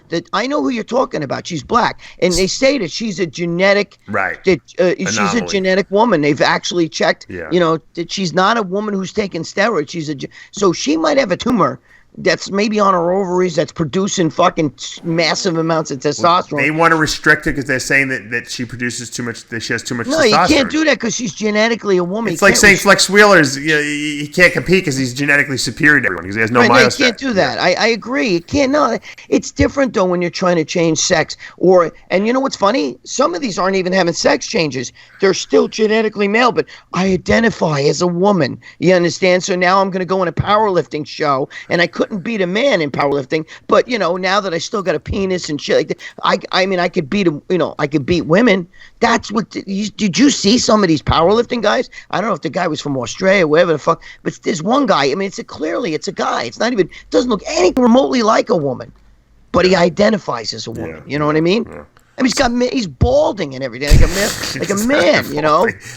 that I know who you're talking about. She's black, and they say that she's a genetic she's a genetic woman. They've actually checked, that she's not a woman who's taking steroids. So she might have a tumor that's maybe on her ovaries that's producing fucking massive amounts of testosterone. They want to restrict it because they're saying that she produces too much. That she has too much testosterone. No, you can't do that because she's genetically a woman. It's like saying Flex Wheeler's he can't compete because he's genetically superior to everyone because he has no myostat. You can't do that. I agree. You can't. No, it's different though when you're trying to change sex. And you know what's funny? Some of these aren't even having sex changes. They're still genetically male, but I identify as a woman. You understand? So now I'm going to go in a powerlifting show, and I couldn't beat a man in powerlifting, but now that I still got a penis and shit like that, I mean I could beat I could beat women. That's what did you see some of these powerlifting guys? I don't know if the guy was from Australia, wherever the fuck, but there's one guy. I mean, it's a guy. It's not even doesn't look anything remotely like a woman, but he identifies as a woman. Yeah. You know what I mean? Yeah. I mean, he's balding and everything, like a man, and he's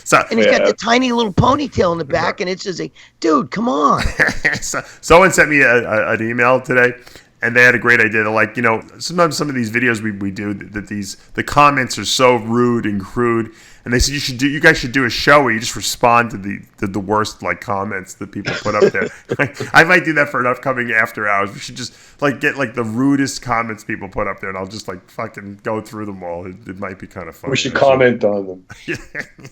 got the tiny little ponytail in the back, and it's just like, dude, come on. Someone sent me an email today, and they had a great idea. They're like, sometimes some of these videos we do, that the comments are so rude and crude, and they said you guys should do a show where you just respond to the worst comments that people put up there. I might do that for an upcoming After Hours. We should just get the rudest comments people put up there, and I'll just fucking go through them all. It might be kind of fun. We should comment on them.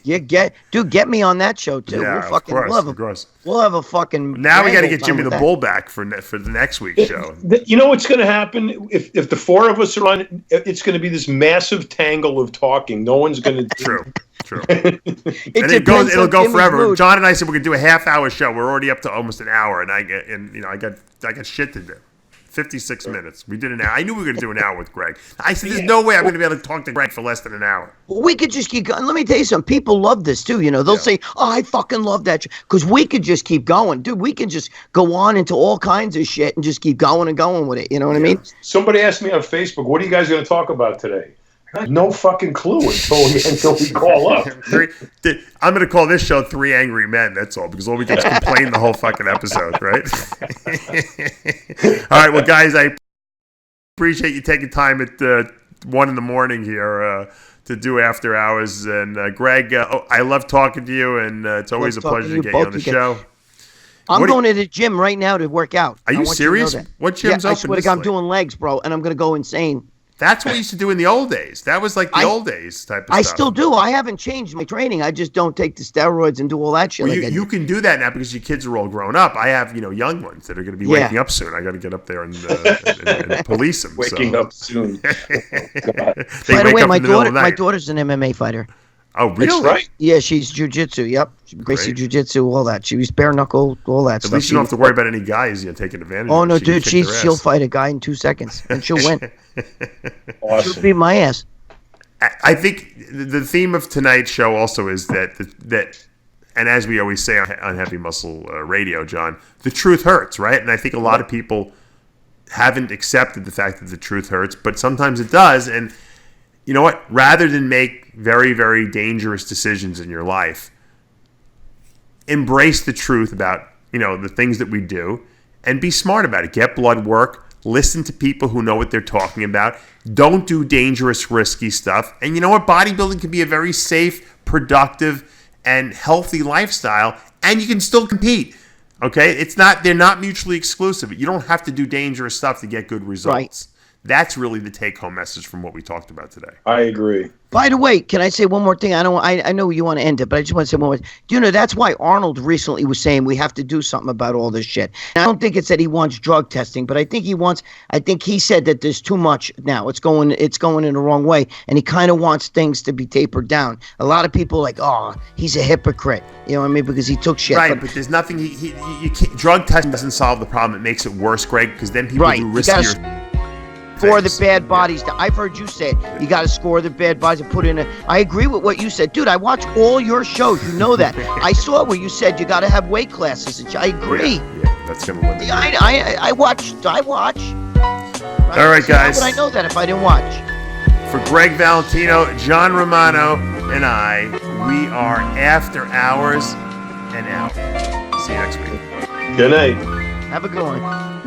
Get me on that show too. Yeah, of course. We'll have a fucking. Now we got to get Jimmy the Bull back for the next week's show. You know what's going to happen if the four of us are on? It's going to be this massive tangle of talking. No one's going to. True. It'll go forever. Mood. John and I said we're gonna do a half-hour show. We're already up to almost an hour, and I got shit to do. 56 minutes. We did an hour. I knew we were going to do an hour with Gregg. I said, there's no way I'm going to be able to talk to Gregg for less than an hour. We could just keep going. Let me tell you something. People love this, too. They'll say, I fucking love that. Because we could just keep going. Dude, we can just go on into all kinds of shit and just keep going and going with it. You know what I mean? Somebody asked me on Facebook, what are you guys going to talk about today? No fucking clue until we call up. I'm going to call this show Three Angry Men, that's all, because all we do is complain the whole fucking episode, right? All right, well, guys, I appreciate you taking time at 1 a.m. here to do After Hours. And Gregg, I love talking to you, and it's always a pleasure to get you on the show. I'm going to the gym right now to work out. Are you serious? What gym's open? I swear to God, I'm doing legs, bro, and I'm going to go insane. That's what we used to do in the old days. That was like the old days type of stuff. I still do. I haven't changed my training. I just don't take the steroids and do all that shit. Well, you can do that now because your kids are all grown up. I have, young ones that are going to be waking up soon. I got to get up there and police them. Waking up soon. By the way, my daughter's an MMA fighter. Oh, really? That's right. Yeah, she's jiu-jitsu. Yep. Gracie jiu-jitsu, all that. She was bare knuckle, all that stuff. At least you don't have to worry about any guys taking advantage of her. Oh, no, dude. She'll fight a guy in 2 seconds, and she'll win. Awesome. She'll beat my ass. I think the theme of tonight's show also is that, and as we always say on Heavy Muscle Radio, John, the truth hurts, right? And I think a lot of people haven't accepted the fact that the truth hurts, but sometimes it does. And you know what? Rather than make very, very dangerous decisions in your life, embrace the truth about, the things that we do and be smart about it. Get blood work. Listen to people who know what they're talking about. Don't do dangerous, risky stuff. And you know what? Bodybuilding can be a very safe, productive, and healthy lifestyle, and you can still compete. Okay? They're not mutually exclusive. You don't have to do dangerous stuff to get good results. Right. That's really the take-home message from what we talked about today. I agree. By the way, can I say one more thing? I know you want to end it, but I just want to say one more thing. Do you know that's why Arnold recently was saying we have to do something about all this shit? And I don't think it's that he wants drug testing, but I think he said that there's too much now. It's going in the wrong way, and he kind of wants things to be tapered down. A lot of people are like, oh, he's a hypocrite. You know what I mean? Because he took shit. Right, but there's nothing. Drug testing doesn't solve the problem. It makes it worse, Gregg, because then people do riskier. For the bad bodies. I've heard you say it. You got to score the bad bodies and put in I agree with what you said. Dude, I watch all your shows. You know that. I saw where you said you got to have weight classes. I agree. Yeah, that's going to win. Yeah, I watch. All right, guys. How would I know that if I didn't watch? For Gregg Valentino, John Romano, and I, we are After Hours and out. See you next week. Good night. Have a good one.